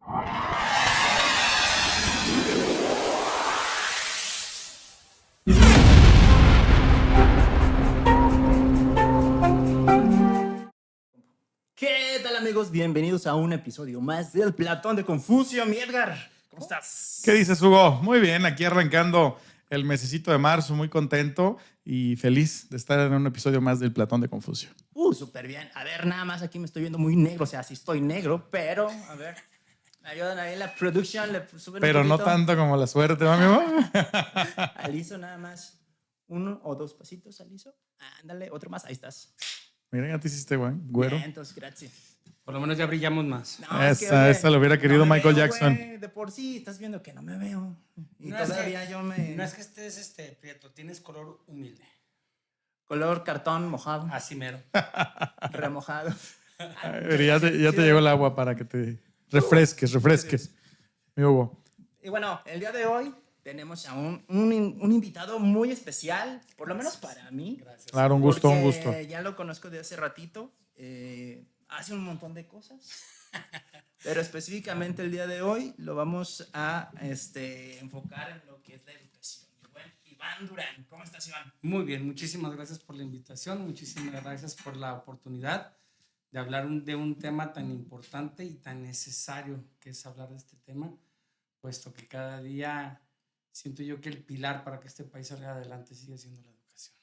¿Qué tal, amigos? Bienvenidos a un episodio más del Platón de Confucio. Mi Edgar, ¿cómo estás? ¿Qué dices, Hugo? Muy bien, aquí arrancando el mesecito de marzo, muy contento y feliz de estar en un episodio más del Platón de Confucio. Súper bien. A ver, nada más aquí me estoy viendo muy negro. O sea, sí estoy negro, pero, a ver, me ayudan ahí en la production, le suben Pero un no poquito. tanto como la suerte, ¿no, amigo? Aliso, nada más. 1 o 2 pasitos, Aliso. Ándale, otro más. Ahí estás. Mira, ya te hiciste, güero. Bien, entonces, gracias. Por lo menos ya brillamos más. No, es que, Esa, oye, esa lo hubiera querido no me Michael veo, Jackson. güey. De por sí, estás viendo que no me veo. Y No todavía es que, yo me... No es que estés prieto, tienes color humilde. Color cartón mojado. Así mero. Remojado. Pero ya te llegó el agua para que te refresques. Mi Hugo. Y bueno, el día de hoy tenemos a un invitado muy especial, por lo menos para mí. Gracias. Claro, un gusto, un gusto. Porque ya lo conozco de hace ratito. Hace un montón de cosas. Pero específicamente el día de hoy lo vamos a enfocar en lo que es la educación. Mi buen Iván Durán. ¿Cómo estás, Iván? Muy bien, muchísimas gracias por la invitación, muchísimas gracias por la oportunidad de hablar de un tema tan importante y tan necesario que es hablar de este tema, puesto que cada día siento yo que el pilar para que este país salga adelante sigue siendo la educación.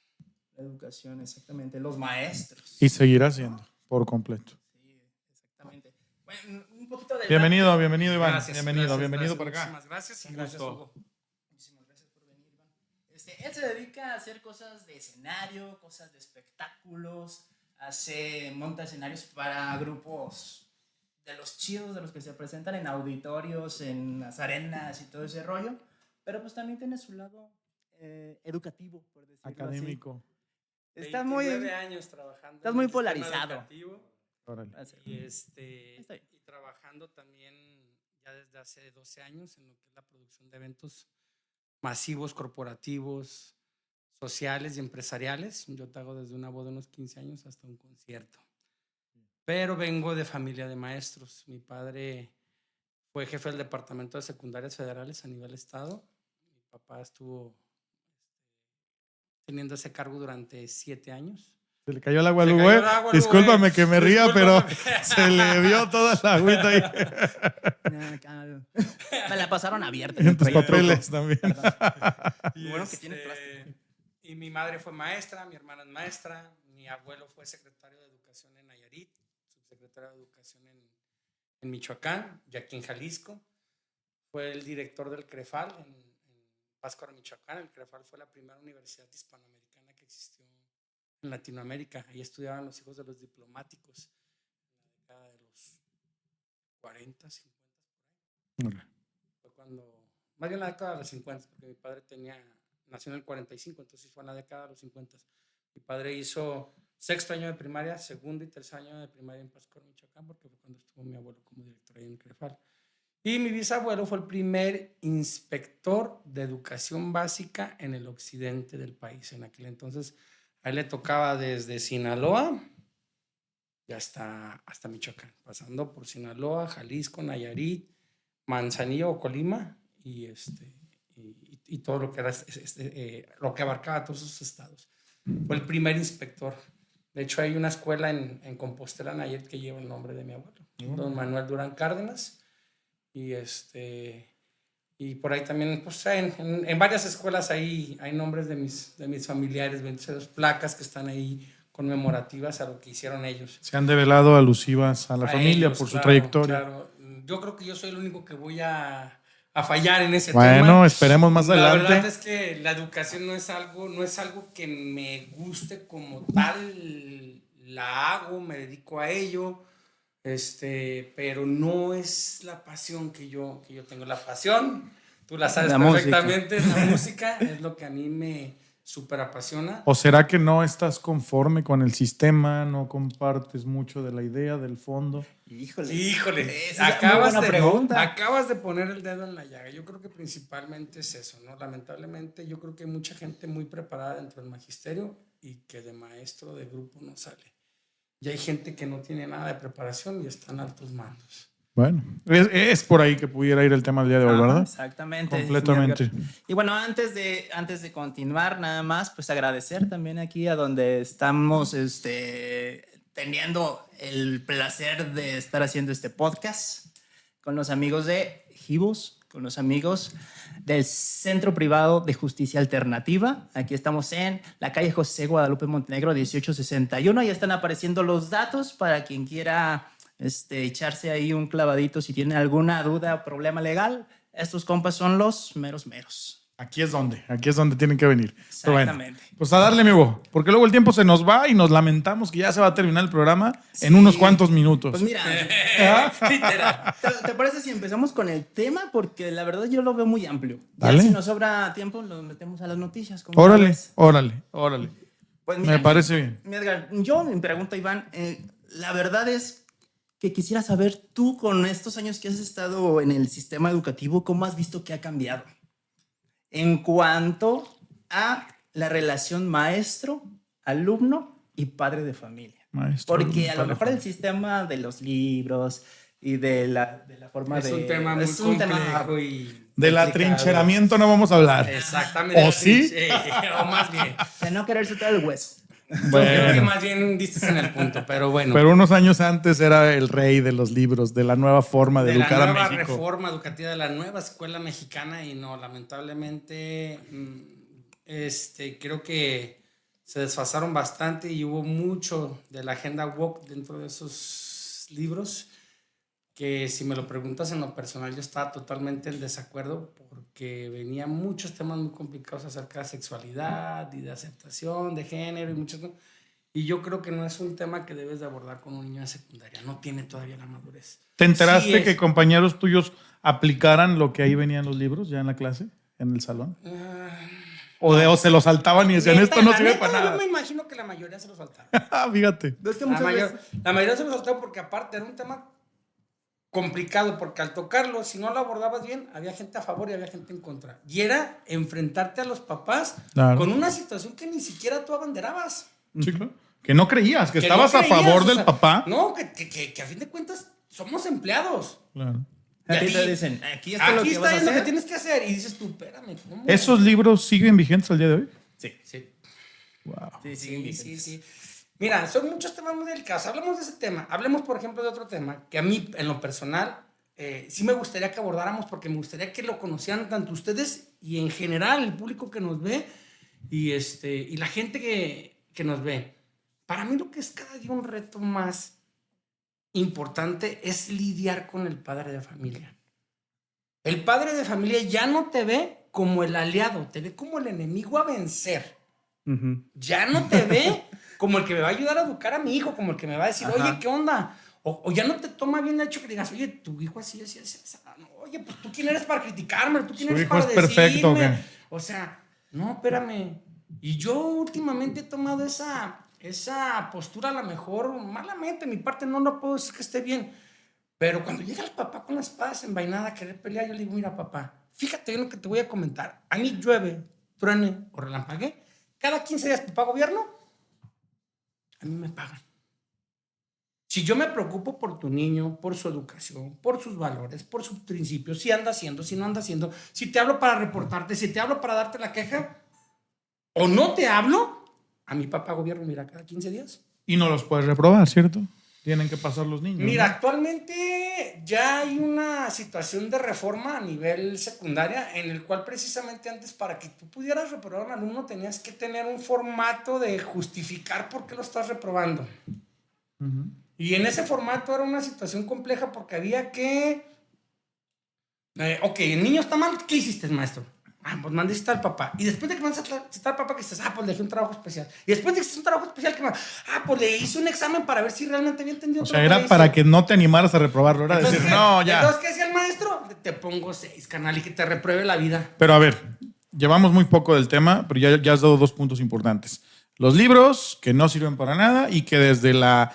La educación, exactamente. Los maestros. Y seguirá siendo, por completo. Sí, exactamente. Bueno, un poquito de... Bienvenido, Iván. Gracias, bienvenido gracias, por acá. Muchísimas gracias y Un gracias, gusto. Hugo. Muchísimas gracias por venir, Iván. Él se dedica a hacer cosas de escenario, cosas de espectáculos, monta escenarios para grupos de los chidos, de los que se presentan en auditorios, en las arenas y todo ese rollo, pero pues también tiene su lado educativo, por decirlo Académico. así. Estás muy 29 años trabajando. estás en muy el sistema polarizado. educativo. Órale. Y trabajando también ya desde hace 12 años en lo que es la producción de eventos masivos, corporativos, sociales y empresariales. Yo te hago desde una boda de unos 15 años hasta un concierto. Pero vengo de familia de maestros. Mi padre fue jefe del departamento de secundarias federales a nivel estado. Mi papá estuvo teniendo ese cargo durante 7 años. Se le cayó el agua al Hugo. Discúlpame que me ría, pero se le vio toda la agüita ahí. Me la pasaron abierta. En tus papeles también. Bueno que tiene plástico. Y mi madre fue maestra, mi hermana es maestra, mi abuelo fue secretario de Educación en Nayarit, subsecretario de Educación en Michoacán y aquí en Jalisco. Fue el director del CREFAL en Pátzcuaro, Michoacán. El CREFAL fue la primera universidad hispanoamericana que existió en Latinoamérica. Ahí estudiaban los hijos de los diplomáticos en la década de los 40, 50 por ahí. Fue cuando, más bien la década de los 50, porque mi padre nació en el 45, entonces fue en la década de los 50. Mi padre hizo 6º año de primaria, 2º y 3º año de primaria en Pátzcuaro, Michoacán, porque fue cuando estuvo mi abuelo como director ahí en CREFAL. Y mi bisabuelo fue el primer inspector de educación básica en el occidente del país. En aquel entonces, a él le tocaba desde Sinaloa y hasta Michoacán, pasando por Sinaloa, Jalisco, Nayarit, Manzanillo o Colima y todo lo que era lo que abarcaba todos esos estados. Fue el primer inspector. De hecho, hay una escuela en Compostela, Nayarit, que lleva el nombre de mi abuelo, don Manuel Durán Cárdenas. Y por ahí también, pues en varias escuelas hay nombres de mis familiares, 22 placas que están ahí conmemorativas a lo que hicieron ellos. Se han develado alusivas a la familia ellos, por su claro, trayectoria. Claro. Yo creo que yo soy el único que voy a fallar en ese tema. Bueno, esperemos más adelante. La verdad es que la educación no es algo que me guste como tal. La hago, me dedico a ello. Pero no es la pasión que yo tengo. La pasión, tú la sabes perfectamente, la música es lo que a mí me súper apasiona. ¿O será que no estás conforme con el sistema, no compartes mucho de la idea, del fondo? Híjole, acabas de poner el dedo en la llaga. Yo creo que principalmente es eso, ¿no? Lamentablemente yo creo que hay mucha gente muy preparada dentro del magisterio y que de maestro de grupo no sale. Y hay gente que no tiene nada de preparación y están altos mandos. Bueno, es por ahí que pudiera ir el tema del día de hoy, ¿verdad? Exactamente. Completamente. Y bueno, antes de continuar, nada más, pues agradecer también aquí a donde estamos teniendo el placer de estar haciendo este podcast con los amigos de Gibos, con los amigos del Centro Privado de Justicia Alternativa. Aquí estamos en la calle José Guadalupe Montenegro, 1861. Ya están apareciendo los datos para quien quiera echarse ahí un clavadito si tiene alguna duda o problema legal. Estos compas son los meros. Aquí es donde tienen que venir. Pero bueno, Exactamente. pues a darle, mi Bo, porque luego el tiempo se nos va y nos lamentamos que ya se va a terminar el programa en Sí. unos cuantos minutos. Pues mira, Literal. ¿te parece si empezamos con el tema? Porque la verdad yo lo veo muy amplio. Ya Dale. si nos sobra tiempo, lo metemos a las noticias. ¿Cómo Órale, ves? órale. Pues mira, Me parece bien. mi Edgar, yo me pregunto, Iván, la verdad es que quisiera saber tú, con estos años que has estado en el sistema educativo, ¿cómo has visto que ha cambiado en cuanto a la relación maestro-alumno y padre de familia? Maestro, Porque a lo padre, mejor el sistema de los libros y de la forma Es de... un tema muy es un tema complejo y del complicado. atrincheramiento no vamos a hablar. Exactamente. ¿O sí? O más bien. de no querer soltar el hueso. Yo creo que Bueno, más bien diste en el punto, pero bueno. pero unos años antes era el rey de los libros, de la nueva forma de De la educar a nueva México. reforma educativa de la nueva escuela mexicana y no, lamentablemente creo que se desfasaron bastante y hubo mucho de la agenda woke dentro de esos libros que, si me lo preguntas en lo personal, yo estaba totalmente en desacuerdo porque venían muchos temas muy complicados acerca de sexualidad y de aceptación de género y muchos. Y yo creo que no es un tema que debes de abordar con un niño de secundaria, no tiene todavía la madurez. ¿Te enteraste Sí es. que compañeros tuyos aplicaran lo que ahí venía en los libros ya en la clase, en el salón? O se lo saltaban y decían, esto no La sirve neta, para Yo nada. me imagino que la mayoría se lo saltaron. Fíjate. Es que La, muchas mayor- veces... la mayoría se lo saltaron porque aparte era un tema complicado, porque al tocarlo, si no lo abordabas bien, había gente a favor y había gente en contra. Y era enfrentarte a los papás Claro. con una situación que ni siquiera tú abanderabas. Sí, claro. Que no creías, que Que estabas no a creías, favor o del sea, papá. No, que a fin de cuentas somos empleados. Claro. A ti Y te dicen, aquí está lo Aquí que vas está a lo que hacer. tienes que hacer. Y dices tú, espérame, ¿cómo? ¿Esos libros siguen vigentes al día de hoy? Sí, Sí. Wow. sí, Sí. Mira, son muchos temas muy delicados. Hablemos de ese tema. Hablemos, por ejemplo, de otro tema que a mí, en lo personal, sí me gustaría que abordáramos porque me gustaría que lo conocieran tanto ustedes y en general el público que nos ve y la gente que nos ve. Para mí lo que es cada día un reto más importante es lidiar con el padre de familia. El padre de familia ya no te ve como el aliado, te ve como el enemigo a vencer. Ya no te ve como el que me va a ayudar a educar a mi hijo, como el que me va a decir, Ajá. oye, ¿qué onda? O ya no te toma bien el hecho que digas, oye, tu hijo así. No, oye, pues tú quién eres para criticarme, tú quién Su eres hijo para es perfecto, ¿o decirme. qué? O sea, no, espérame. Y yo últimamente he tomado esa postura, a lo mejor malamente, mi parte no lo puedo decir que esté bien. Pero cuando llega el papá con la espada desenvainada a querer pelear, yo le digo, mira, papá, fíjate bien lo que te voy a comentar. A mí llueve, truene o relampague. Cada 15 días, papá gobierno, a mí me pagan. Si yo me preocupo por tu niño, por su educación, por sus valores, por sus principios, si anda haciendo, si no anda haciendo, si te hablo para reportarte, si te hablo para darte la queja, o no te hablo, a mi papá gobierno, mira, cada 15 días. Y no los puedes reprobar, ¿cierto? Tienen que pasar los niños. Mira, ¿no? actualmente ya hay una situación de reforma a nivel secundaria en el cual precisamente antes para que tú pudieras reprobar a un alumno tenías que tener un formato de justificar por qué lo estás reprobando. Ujú. Y en ese formato era una situación compleja porque había que... ok, el niño está mal, ¿qué hiciste, maestro? Ah, pues mandé citar al papá. Y después de que mandaste citar al papá, que dices, pues le dejé un trabajo especial. Y después de que hiciste un trabajo especial, ¿qué más? Pues le hice un examen para ver si realmente había entendido O todo sea, lo que era le para hice. que no te animaras a reprobarlo. Era Entonces, decir, no, ya. Entonces, ¿qué decía el maestro? Te pongo 6, canal, y que te repruebe la vida. Pero a ver, llevamos muy poco del tema, pero ya has dado dos puntos importantes. Los libros, que no sirven para nada y que desde la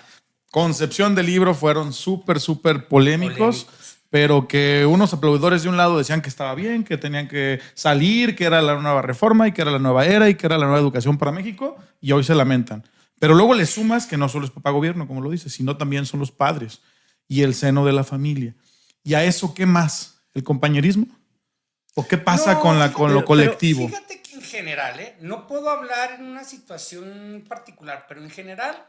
concepción del libro fueron súper polémicos, pero que unos aplaudidores de un lado decían que estaba bien, que tenían que salir, que era la nueva reforma y que era la nueva era y que era la nueva educación para México, y hoy se lamentan. Pero luego le sumas que no solo es papá gobierno, como lo dices, sino también son los padres y el seno de la familia. ¿Y a eso qué más? ¿El compañerismo? ¿O qué pasa No, con lo pero colectivo? fíjate que en general, no puedo hablar en una situación particular, pero en general,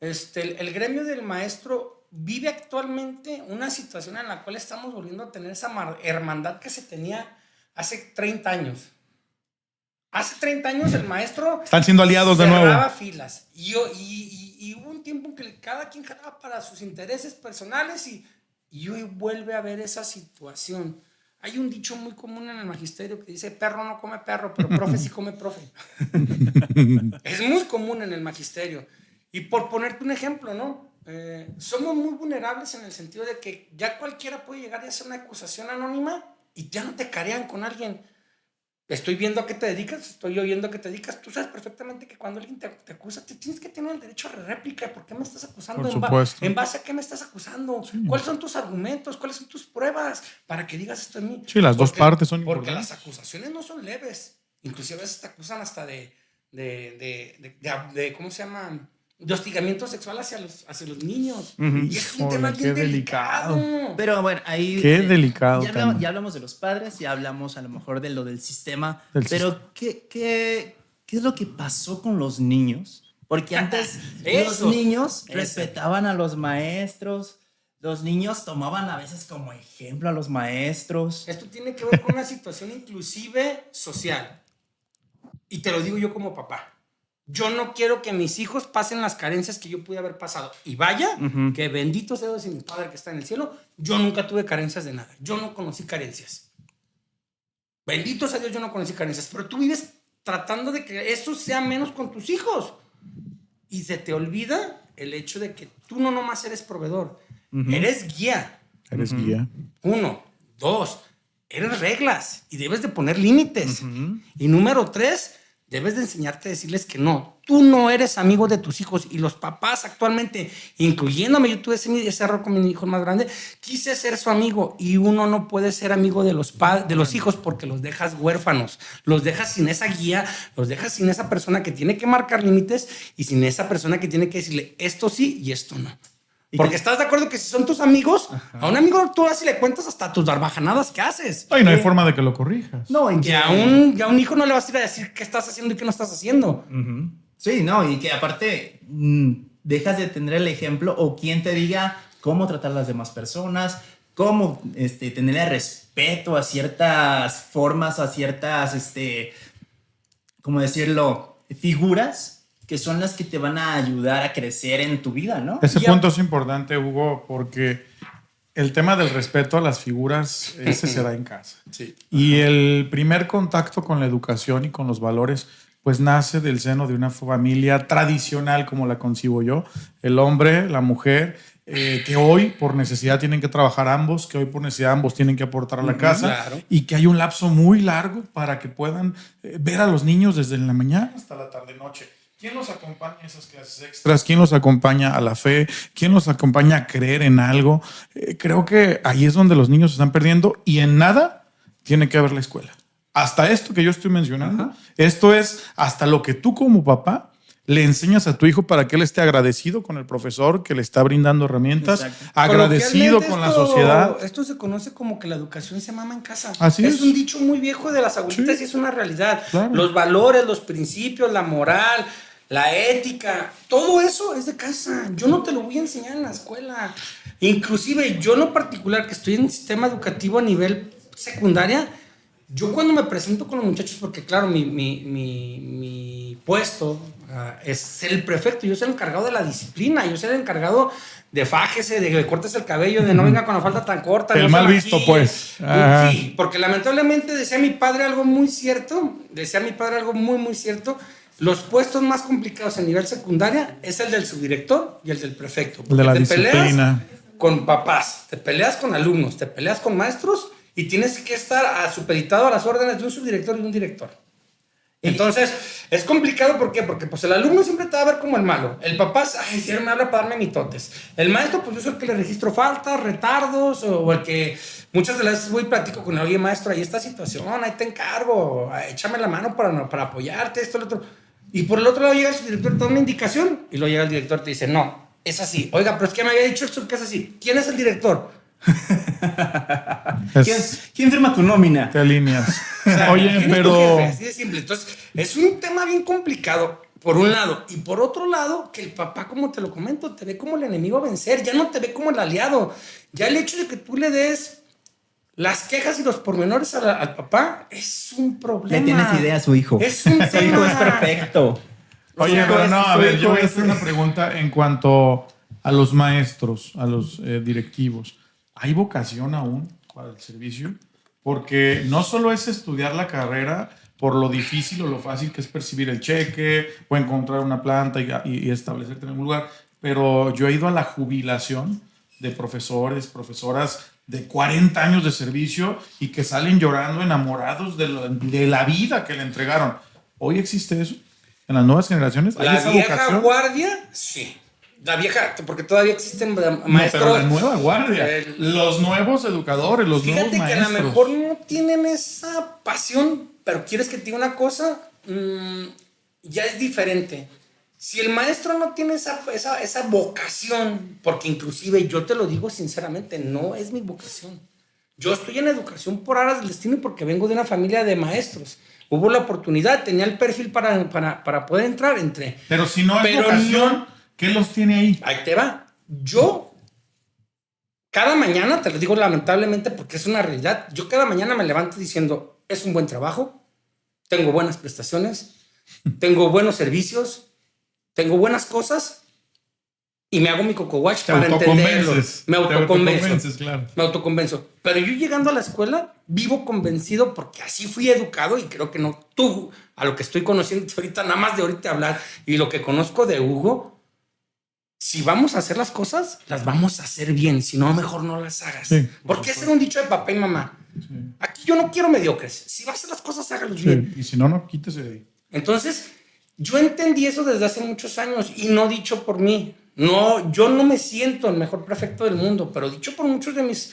el gremio del maestro vive actualmente una situación en la cual estamos volviendo a tener esa hermandad que se tenía hace 30 años. Hace 30 años el maestro Están siendo aliados de nuevo. cerraba filas y hubo un tiempo en que cada quien jalaba para sus intereses personales y hoy vuelve a haber esa situación. Hay un dicho muy común en el magisterio que dice: perro no come perro, pero profe sí come profe. Es muy común en el magisterio. Y por ponerte un ejemplo, ¿no? Somos muy vulnerables en el sentido de que ya cualquiera puede llegar y hacer una acusación anónima y ya no te carean con alguien. Estoy viendo a qué te dedicas, estoy oyendo a qué te dedicas. Tú sabes perfectamente que cuando alguien te acusa, te tienes que tener el derecho a réplica. ¿Por qué me estás acusando? Por supuesto. ¿En base a qué me estás acusando? Sí. ¿Cuáles son tus argumentos? ¿Cuáles son tus pruebas para que digas esto de mí? Sí, las dos partes son importantes. Porque importantes. Las acusaciones no son leves. Inclusive a veces te acusan hasta de ¿cómo se llama? De hostigamiento sexual hacia los niños. Y es un tema bien delicado. Pero bueno, ahí... Qué delicado. Ya hablamos de los padres, ya hablamos a lo mejor de lo del sistema. Pero ¿qué es lo que pasó con los niños? Porque antes los niños respetaban a los maestros. Los niños tomaban a veces como ejemplo a los maestros. Esto tiene que ver con una situación inclusive social. Y te lo digo yo como papá. Yo no quiero que mis hijos pasen las carencias que yo pude haber pasado. Y vaya, que bendito sea Dios y mi Padre que está en el cielo, yo nunca tuve carencias de nada. Yo no conocí carencias. Bendito sea Dios, yo no conocí carencias. Pero tú vives tratando de que eso sea menos con tus hijos. Y se te olvida el hecho de que tú no nomás eres proveedor. Eres guía. Eres guía. 1, 2, eres reglas. Y debes de poner límites. Y número 3... debes de enseñarte a decirles que no. Tú no eres amigo de tus hijos. Y los papás actualmente, incluyéndome, yo tuve ese error con mi hijo más grande, quise ser su amigo. Y uno no puede ser amigo de los hijos porque los dejas huérfanos. Los dejas sin esa guía, los dejas sin esa persona que tiene que marcar límites y sin esa persona que tiene que decirle esto sí y esto no. Porque estás de acuerdo que si son tus amigos, a un amigo tú así le cuentas hasta tus barbajanadas que haces. Ay, no hay forma de que lo corrijas. No, y a un hijo no le vas a ir a decir qué estás haciendo y qué no estás haciendo. Sí, no, y que aparte dejas de tener el ejemplo o quien te diga cómo tratar a las demás personas, cómo tener respeto a ciertas formas, a ciertas, ¿cómo decirlo? Figuras que son las que te van a ayudar a crecer en tu vida, ¿no? Ese punto es importante, Hugo, porque el tema del respeto a las figuras, ese se da en casa. Sí. Y el primer contacto con la educación y con los valores, pues nace del seno de una familia tradicional, como la concibo yo. El hombre, la mujer, que hoy por necesidad tienen que trabajar ambos, que hoy por necesidad ambos tienen que aportar a la casa, claro. Y que hay un lapso muy largo para que puedan ver a los niños desde la mañana hasta la tarde-noche. ¿Quién los acompaña a esas clases extras? ¿Quién los acompaña a la fe? ¿Quién los acompaña a creer en algo? Creo que ahí es donde los niños se están perdiendo y en nada tiene que ver la escuela. Hasta esto que yo estoy mencionando, esto es hasta lo que tú como papá le enseñas a tu hijo para que él esté agradecido con el profesor que le está brindando herramientas, agradecido con la sociedad. Esto se conoce como que la educación se mama en casa. Así es. Es un dicho muy viejo de las abuelitas y es una realidad. Claro. Los valores, los principios, la moral, la ética, todo eso es de casa. Yo no te lo voy a enseñar en la escuela. Inclusive yo en lo particular que estoy en el sistema educativo a nivel secundaria, yo cuando me presento con los muchachos, porque claro, mi puesto es ser el prefecto, yo soy el encargado de la disciplina, yo soy el encargado de fájese, de que le cortes el cabello, de no venga con la falda tan corta. El no mal visto, pues. Sí, porque lamentablemente decía mi padre algo muy cierto, muy cierto. Los puestos más complicados a nivel secundaria es el del subdirector y el del prefecto. El de la disciplina. Peleas con papás, te peleas con alumnos, te peleas con maestros y tienes que estar supeditado a las órdenes de un subdirector y un director. Entonces, es complicado, ¿por qué? Porque pues el alumno siempre te va a ver como el malo. El papá, ay, si me habla para darme mitotes. El maestro, pues yo soy el que le registro faltas, retardos, o el que muchas de las veces voy y platico con él, oye, maestro, ahí está situación, ahí te encargo, échame la mano para apoyarte, esto, lo otro. Y por el otro lado llega el subdirector, te da una indicación, y luego llega el director y te dice, no, es así. Oiga, pero es que me había dicho esto que es así. ¿Quién es el director? ¿Quién firma tu nómina? Te alineas. O sea, Oye, ¿quién es tu pero... jefe? Así de simple. Entonces, es un tema bien complicado, por un lado. Y por otro lado, que el papá, como te lo comento, te ve como el enemigo a vencer. Ya no te ve como el aliado. Ya el hecho de que tú le des las quejas y los pormenores al papá es un problema. Le tienes idea a su hijo. Es un Su hijo es tema. perfecto. Oye, sea, pero no, a ver, yo voy a es- hacer una pregunta en cuanto a los maestros, a los directivos. ¿Hay vocación aún para el servicio? Porque no solo es estudiar la carrera por lo difícil o lo fácil que es percibir el cheque o encontrar una planta y establecerte en algún lugar, pero yo he ido a la jubilación de profesores, profesoras de 40 años de servicio y que salen llorando, enamorados de la vida que le entregaron. ¿Hoy existe eso? ¿En las nuevas generaciones? ¿Hay La esa vieja vocación? guardia, sí. La vieja, porque todavía existen No, maestros. pero la nueva guardia. Los nuevos educadores, los nuevos Fíjate que maestros. a lo mejor no tienen esa pasión, pero quieres que te diga una cosa, ya es diferente. Si el maestro no tiene esa vocación, porque inclusive yo te lo digo sinceramente, no es mi vocación. Yo estoy en educación por aras del destino y porque vengo de una familia de maestros. Hubo la oportunidad, tenía el perfil para poder entrar, entré. Pero si no es Pero vocación, no. ¿qué los tiene ahí? Ahí te va. Yo, cada mañana, te lo digo lamentablemente porque es una realidad, yo cada mañana me levanto diciendo, es un buen trabajo, tengo buenas prestaciones, tengo buenos servicios, tengo buenas cosas y me hago mi coco watch Te para entenderlo. autoconvences. Me Te autoconvenzo. autoconvences, claro. Me autoconvenzo. Pero yo llegando a la escuela, vivo convencido porque así fui educado y creo que no tú, a lo que estoy conociendo ahorita, nada más de ahorita hablar y lo que conozco de Hugo, si vamos a hacer las cosas, las vamos a hacer bien. Si no, mejor no las hagas. Sí, porque ese era un dicho de papá y mamá. Sí. Aquí yo no quiero mediocres. Si vas a hacer las cosas, hágalos Sí, bien. y si no, no, quítese de ahí. Entonces, yo entendí eso desde hace muchos años y no dicho por mí. No, yo no me siento el mejor prefecto del mundo, pero dicho por muchos de mis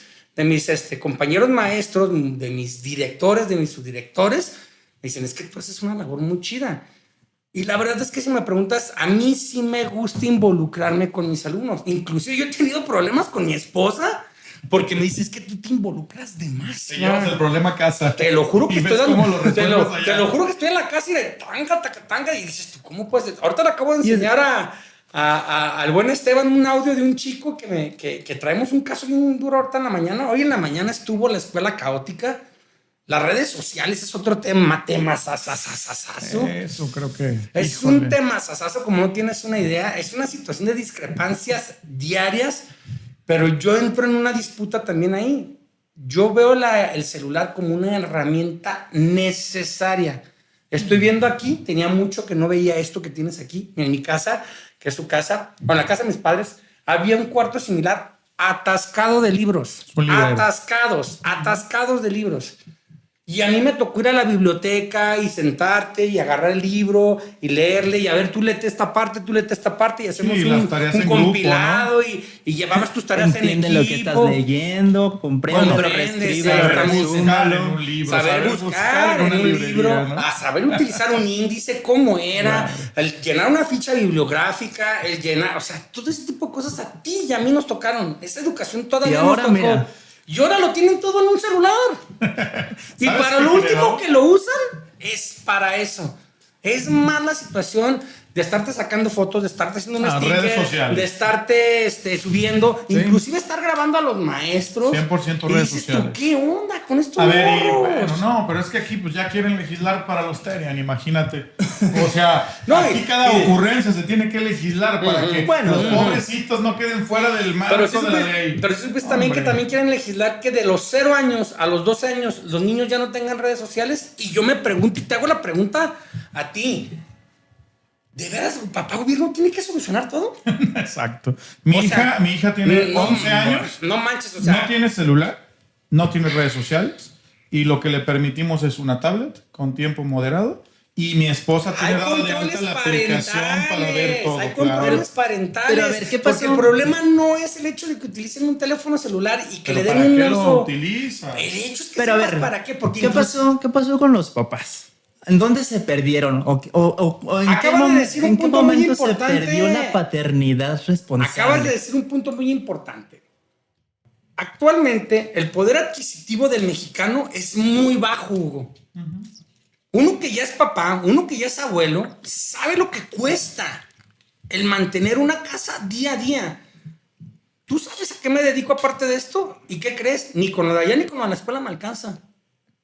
compañeros maestros, de mis directores, de mis subdirectores, me dicen, es que tú haces una labor muy chida. Y la verdad es que si me preguntas, a mí sí me gusta involucrarme con mis alumnos. Inclusive yo he tenido problemas con mi esposa porque me dice, es que tú te involucras Te demasiado. llevas el problema a casa. Te lo juro que Y estoy ves cómo lo te resuelves allá. te lo juro que estoy en la casa y de tanga, taca, tanga, y dices tú, ¿cómo puedes? Ahorita le acabo de enseñar al buen Esteban un audio de un chico que traemos un caso bien duro ahorita en la mañana. Hoy en la mañana estuvo la escuela caótica. Las redes sociales es otro tema sasasasasazo. Eso creo que... Es híjole. un tema sasazo, como no tienes una idea. Es una situación de discrepancias diarias, pero yo entro en una disputa también ahí. Yo veo el celular como una herramienta necesaria. Estoy viendo aquí, tenía mucho que no veía esto que tienes aquí, en mi casa, que es su casa, o en la casa de mis padres, había un cuarto similar atascado de libros. Un librero. Atascados de libros. Y a mí me tocó ir a la biblioteca y sentarte y agarrar el libro y leerle y a ver, tú léete esta parte y hacemos Sí, las tareas un en grupo, compilado, ¿no? y llevabas tus tareas Entiende en lo equipo. que estás leyendo, comprende, Comprendes, reescribe, saber buscar en resúmalo. un libro, Saber buscar en una un librería, libro, ¿no? a saber utilizar un índice, cómo era, el llenar una ficha bibliográfica, el llenar, o sea, todo ese tipo de cosas a ti y a mí nos tocaron. Esa educación todavía Y ahora, nos tocó. mira. Y ahora lo tienen todo en un celular. Y ¿Sabes para qué lo último creo? que lo usan es para eso. Es más la situación de estarte sacando fotos, de estarte haciendo un sticker, redes sociales. de estarte subiendo, Sí. inclusive estar grabando a los maestros. 100% Y redes dices tú, sociales. ¿qué onda con estos A ver, y morros? bueno, no, pero es que aquí pues ya quieren legislar para los Terian, imagínate. O sea, No, aquí y- cada y- ocurrencia se tiene que legislar para que Bueno, los pobrecitos no queden fuera del marco Pero sí de la supiste, ley. pero sí supiste también que Hombre. también quieren legislar que de los 0 años a los 12 años los niños ya no tengan redes sociales. Y yo me pregunto y te hago la pregunta a ti. ¿De veras papá gobierno tiene que solucionar todo? Exacto. Mi O sea, hija tiene 11 años, No manches, o sea. no tiene celular, no tiene redes sociales y lo que le permitimos es una tablet con tiempo moderado. Y mi esposa Hay tiene dado de controles alta la aplicación para ver parentales, todo. hay claro. controles parentales. Pero a ver, ¿qué pasó? Porque el problema no es el hecho de que utilicen un teléfono celular y que Pero le den ¿para un qué lo uso. utiliza? El hecho es que Pero a sepas ver, para qué. Porque ¿qué incluso- pasó con los papás? ¿En dónde se perdieron? ¿O en qué, Acabas de decir un en qué punto muy momento se importante. perdió la paternidad responsable? Acabas de decir un punto muy importante. actualmente el poder adquisitivo del mexicano es muy bajo, Hugo. Uno que ya es papá, uno que ya es abuelo, sabe lo que cuesta el mantener una casa día a día. ¿Tú sabes a qué me dedico aparte de esto? ¿Y qué crees? Ni con lo de allá ni con lo de la escuela me alcanza.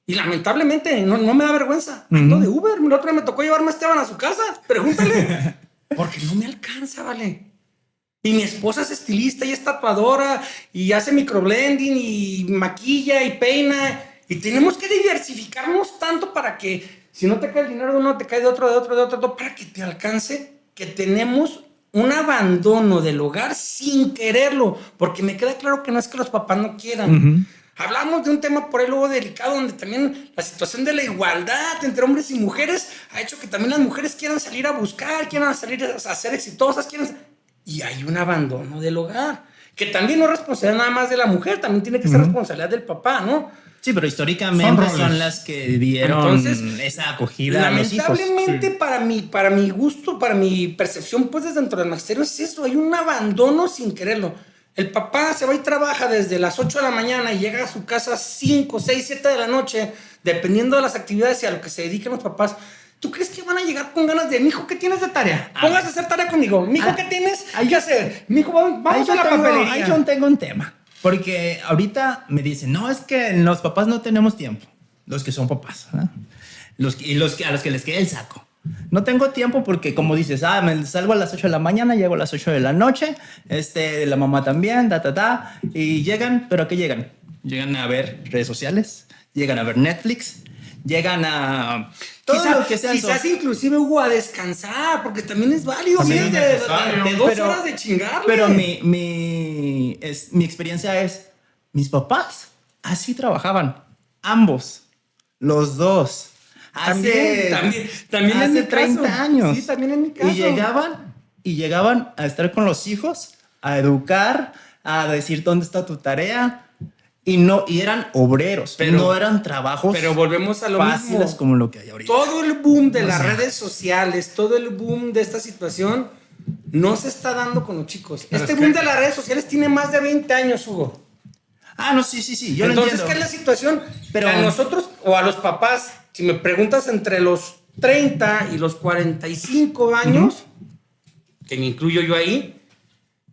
Y lamentablemente no me da vergüenza. Ando de Uber. El otro día me tocó llevarme a Esteban a su casa. Pregúntale. Porque no me alcanza, vale. Y mi esposa es estilista y es tatuadora y hace microblending y maquilla y peina. Y tenemos que diversificarnos tanto para que si no te cae el dinero de uno, te cae de otro, para que te alcance, que tenemos un abandono del hogar sin quererlo. Porque me queda claro que no es que los papás no quieran. Hablamos de un tema por ahí luego delicado, donde también la situación de la igualdad entre hombres y mujeres ha hecho que también las mujeres quieran salir a buscar, quieran salir a ser exitosas, y hay un abandono del hogar, que también no es responsabilidad nada más de la mujer, también tiene que ser responsabilidad del papá, ¿no? Sí, pero históricamente son las que dieron esa acogida a los hijos. Lamentablemente, para mi gusto, para mi percepción, pues desde dentro del magisterio es eso, hay un abandono sin quererlo. El papá se va y trabaja desde las 8 de la mañana y llega a su casa a 5, 6, 7 de la noche, dependiendo de las actividades y a lo que se dediquen los papás. ¿Tú crees que van a llegar con ganas de, mijo, qué tienes de tarea? Póngase a hacer tarea conmigo. Mijo, ¿qué tienes? Hay que hacer. Mijo, vamos a la papelería. Ahí yo tengo un tema. Porque ahorita me dicen, no, es que los papás no tenemos tiempo. Los que son papás, ¿no? A los que les queda el saco. No tengo tiempo porque, como dices, me salgo a las 8 de la mañana, llego a las 8 de la noche, la mamá también, y llegan, ¿pero a qué llegan? Llegan a ver redes sociales, llegan a ver Netflix, llegan a todo lo que sea. Quizás inclusive, Hugo, a descansar, porque también es válido. También de 2 horas de chingarle. Pero mi experiencia es, mis papás así trabajaban, ambos, los dos. También hace 30 años. Sí, también en mi caso. Y llegaban a estar con los hijos, a educar, a decir dónde está tu tarea. Y eran obreros, pero no eran trabajos. Pero volvemos a lo fáciles mismo. como lo que hay ahorita. Todo el boom de las redes sociales, todo el boom de esta situación no se está dando con los chicos. Pero boom de las redes sociales tiene más de 20 años, Hugo. No, sí. Yo Entonces, lo entiendo. ¿qué es la situación? Pero a nosotros o a los papás, si me preguntas entre los 30 y los 45 años, que me incluyo yo ahí,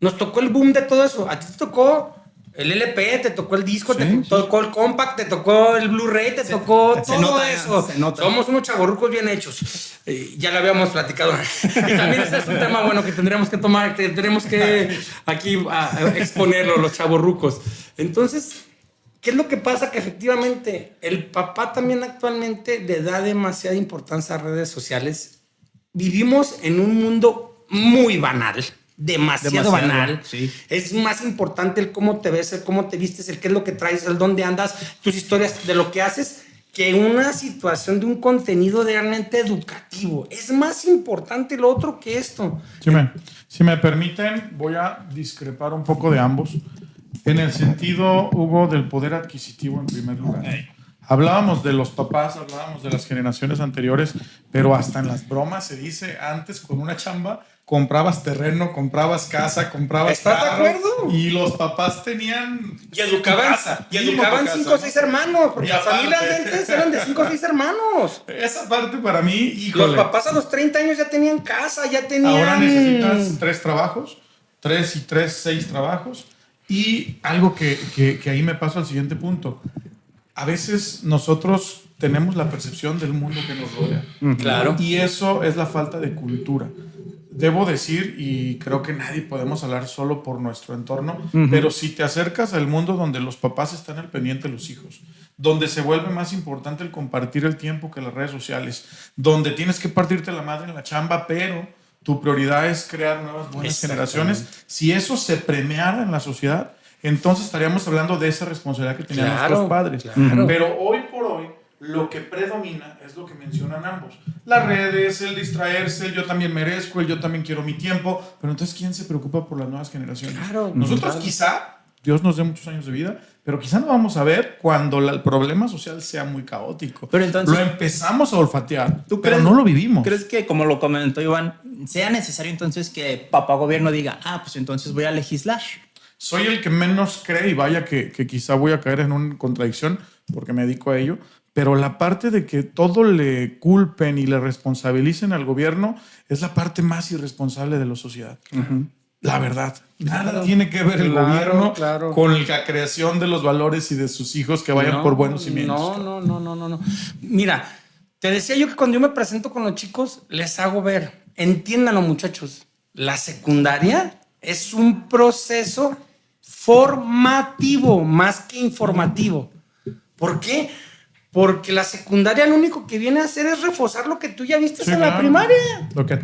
nos tocó el boom de todo eso. A ti te tocó el LP, te tocó el disco, te tocó el compact, te tocó el Blu-ray, te tocó todo eso. Somos unos chavorrucos bien hechos. Ya lo habíamos platicado. Y también este es un tema bueno que tendremos que tomar, que tendremos que aquí exponerlo, los chavorrucos. Entonces, ¿qué es lo que pasa? Que efectivamente el papá también actualmente le da demasiada importancia a redes sociales. Vivimos en un mundo muy banal. Demasiado banal. Sí. Es más importante el cómo te ves, el cómo te vistes, el qué es lo que traes, el dónde andas, tus historias de lo que haces, que una situación de un contenido realmente educativo. Es más importante lo otro que esto. Si me permiten, voy a discrepar un poco de ambos. En el sentido, Hugo, del poder adquisitivo en primer lugar. Hablábamos de los papás, hablábamos de las generaciones anteriores, pero hasta en las bromas se dice, antes con una chamba comprabas terreno, comprabas casa, comprabas ¿Estás carro, de acuerdo? y los papás tenían Y educaban 5 o 6 hermanos, porque las familias de antes eran de 5 o 6 hermanos. Esa parte para mí, híjole. Los papás a los 30 años ya tenían casa, ya tenían... Ahora necesitas 3 trabajos, 3 y 3, 6 trabajos. Y algo que ahí me paso al siguiente punto. A veces nosotros tenemos la percepción del mundo que nos rodea. Claro. Y eso es la falta de cultura. Debo decir, y creo que nadie podemos hablar solo por nuestro entorno, pero si te acercas al mundo donde los papás están al pendiente de los hijos, donde se vuelve más importante el compartir el tiempo que las redes sociales, donde tienes que partirte la madre en la chamba, pero tu prioridad es crear nuevas buenas generaciones, si eso se premiara en la sociedad, entonces estaríamos hablando de esa responsabilidad que tenían nuestros padres. Claro. Pero hoy por hoy, lo que predomina es lo que mencionan ambos. Las redes, el distraerse, el yo también merezco, el yo también quiero mi tiempo. Pero entonces, ¿quién se preocupa por las nuevas generaciones? Claro. Nosotros quizá, Dios nos dé muchos años de vida, pero quizá no vamos a ver cuando el problema social sea muy caótico. Pero entonces, lo empezamos a olfatear, pero crees, no lo vivimos. ¿Crees que, como lo comentó Iván, sea necesario entonces que papá gobierno diga, pues entonces voy a legislar? soy el que menos cree, y vaya que quizá voy a caer en una contradicción porque me dedico a ello, pero la parte de que todo le culpen y le responsabilicen al gobierno es la parte más irresponsable de la sociedad. La verdad. Nada tiene que ver el gobierno con la creación de los valores y de sus hijos que vayan por buenos cimientos. No. Mira, te decía yo que cuando yo me presento con los chicos, les hago ver, entiéndanlo, muchachos, la secundaria es un proceso formativo más que informativo. ¿Por qué? Porque la secundaria lo único que viene a hacer es reforzar lo que tú ya viste en la primaria.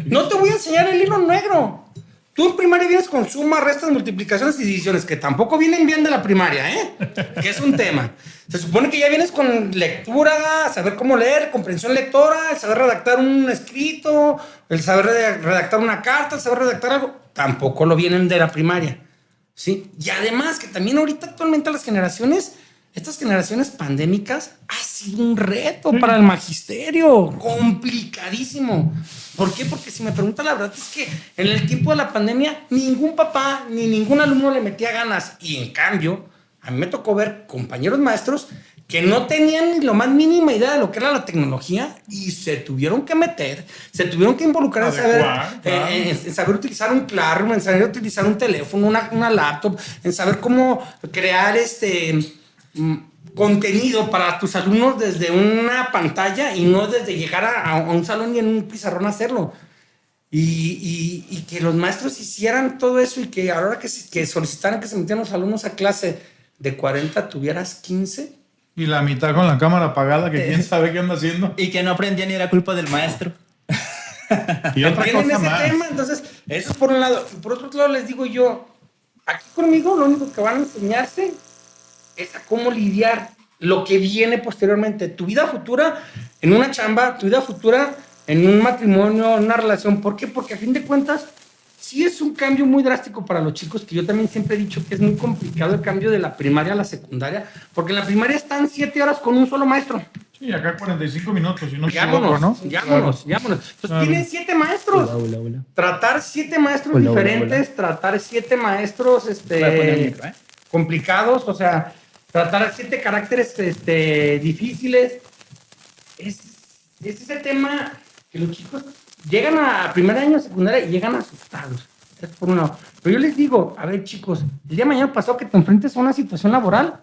No te voy a enseñar el libro negro. Tú en primaria vienes con sumas, restas, multiplicaciones y divisiones, que tampoco vienen bien de la primaria, ¿eh? Que es un tema. Se supone que ya vienes con lectura, saber cómo leer, comprensión lectora, el saber redactar un escrito, el saber redactar una carta, el saber redactar algo. Tampoco lo vienen de la primaria, ¿sí? Y además que también ahorita actualmente las generaciones, estas generaciones pandémicas, ha sido un reto para el magisterio, complicadísimo. ¿Por qué? Porque si me preguntan la verdad es que en el tiempo de la pandemia ningún papá ni ningún alumno le metía ganas, y en cambio a mí me tocó ver compañeros maestros que no tenían ni lo más mínima idea de lo que era la tecnología y se tuvieron que meter, se tuvieron que involucrar en saber utilizar un Classroom, en saber utilizar un teléfono, una laptop, en saber cómo crear contenido para tus alumnos desde una pantalla y no desde llegar a un salón y en un pizarrón hacerlo. Y que los maestros hicieran todo eso y que a la hora que solicitaran que se metieran los alumnos a clase de 40 tuvieras 15. Y la mitad con la cámara apagada, que quién sabe qué anda haciendo. Y que no aprendía ni era culpa del maestro. Y otra cosa más. Tema, entonces, eso es por un lado. Y por otro lado les digo yo, aquí conmigo lo único que van a enseñarse es a cómo lidiar lo que viene posteriormente. Tu vida futura en una chamba, tu vida futura en un matrimonio, en una relación. ¿Por qué? Porque a fin de cuentas sí es un cambio muy drástico para los chicos, que yo también siempre he dicho que es muy complicado el cambio de la primaria a la secundaria, porque en la primaria están 7 horas con un solo maestro. Sí, acá 45 minutos, si no Llámonos, ¿no? Llámonos. Entonces tienen 7 maestros. Hola. Tratar 7 maestros diferentes, tratar 7 maestros complicados, o sea, tratar 7 caracteres difíciles. Es ese tema que los chicos llegan a primer año de secundaria y llegan asustados. Es por un lado. Pero yo les digo, a ver, chicos, el día de mañana pasado que te enfrentes a una situación laboral,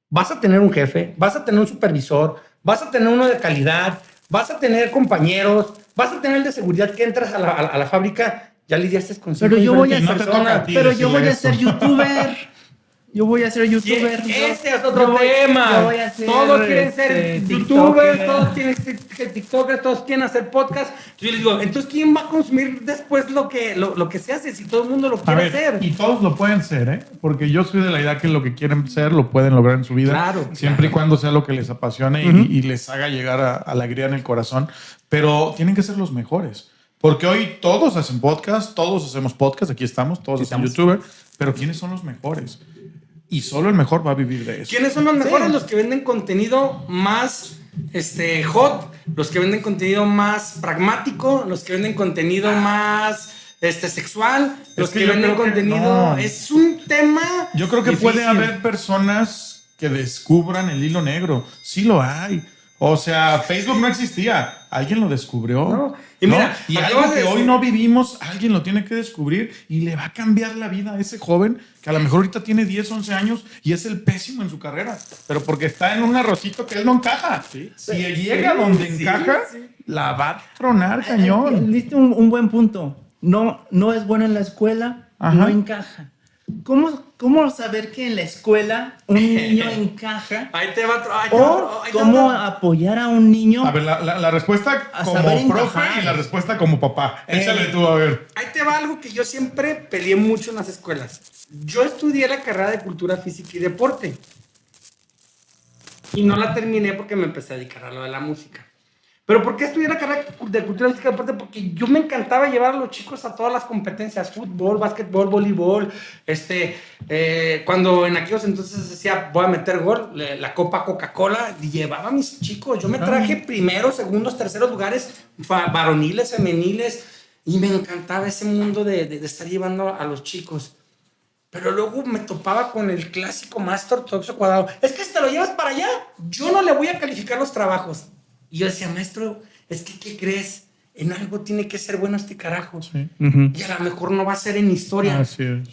vas a tener un jefe, vas a tener un supervisor, vas a tener uno de calidad, vas a tener compañeros, vas a tener el de seguridad que entras a la fábrica, ya lidiaste con 5 Pero yo voy a no te toca a ti ser youtuber. Yo voy a ser youtuber. Este es otro tema. Todos quieren ser youtubers, todos quieren ser tiktokers, todos quieren hacer podcast. Yo les digo, entonces, ¿quién va a consumir después lo que se hace si todo el mundo lo quiere hacer? Y todos lo pueden ser, ¿eh? Porque yo soy de la idea que lo que quieren ser lo pueden lograr en su vida. Claro. Siempre y cuando sea lo que les apasione y les haga llegar a alegría en el corazón. Pero tienen que ser los mejores. Porque hoy todos hacen podcast, todos hacemos podcast, aquí estamos, todos hacen youtuber. Pero ¿quiénes son los mejores? Y solo el mejor va a vivir de eso. ¿Quiénes son los mejores? Los que venden contenido más hot, los que venden contenido más pragmático, los que venden contenido más sexual, los que venden contenido... No. Es un tema Yo creo que difícil. puede haber personas que descubran el hilo negro. Sí lo hay. O sea, Facebook no existía. Alguien lo descubrió. No. Y mira, y algo que hoy no vivimos, alguien lo tiene que descubrir y le va a cambiar la vida a ese joven que a lo mejor ahorita tiene 10, 11 años y es el pésimo en su carrera. Pero porque está en un arrocito que él no encaja. Si llega donde encaja, la va a tronar cañón. Diste un buen punto. No es bueno en la escuela, no encaja. ¿Cómo saber que en la escuela un niño encaja? Ahí te va ¿Cómo apoyar a un niño? A ver, la respuesta A como saber profe encajar. y la respuesta como papá. Échale tú, a ver. Ahí te va algo que yo siempre peleé mucho en las escuelas. Yo estudié la carrera de Cultura Física y Deporte. Y no la terminé porque me empecé a dedicar a lo de la música. ¿Pero por qué estudié la carrera de Cultura Física y Deporte? Porque yo me encantaba llevar a los chicos a todas las competencias. Fútbol, básquetbol, voleibol. Cuando en aquellos entonces decía, voy a meter gol, la Copa Coca-Cola, llevaba a mis chicos. Yo me traje primeros, segundos, terceros lugares, varoniles, femeniles. Y me encantaba ese mundo de estar llevando a los chicos. Pero luego me topaba con el clásico maestro ortodoxo cuadrado. Es que si te lo llevas para allá, yo no le voy a calificar los trabajos. Y yo decía, maestro, es que, ¿qué crees? En algo tiene que ser bueno este carajo. Sí. Y a lo mejor no va a ser en historia. Así es.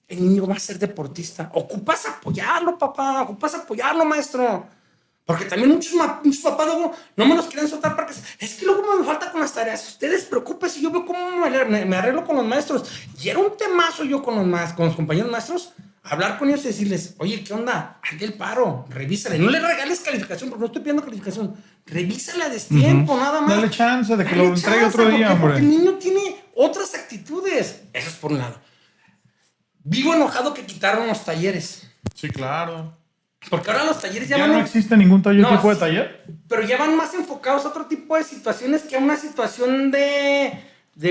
El niño va a ser deportista. Ocupas apoyarlo, papá. Ocupas apoyarlo, maestro. Porque también muchos papás luego no me los quieren soltar porque es que luego me falta con las tareas. Ustedes preocúpense, yo veo cómo me arreglo con los maestros. Y era un temazo yo con los compañeros maestros, hablar con ellos y decirles, oye, ¿qué onda? Hazle el paro, revísale. No le regales calificación, porque no estoy pidiendo calificación. Revísala a destiempo, nada más. Dale chance de que Dale lo entregue chance, otro día, hombre. porque el niño tiene otras actitudes. Eso es por un lado. Vivo enojado que quitaron los talleres. Sí, claro. Porque ahora los talleres Ya no existe ningún tipo de taller. Pero ya van más enfocados a otro tipo de situaciones que a una situación de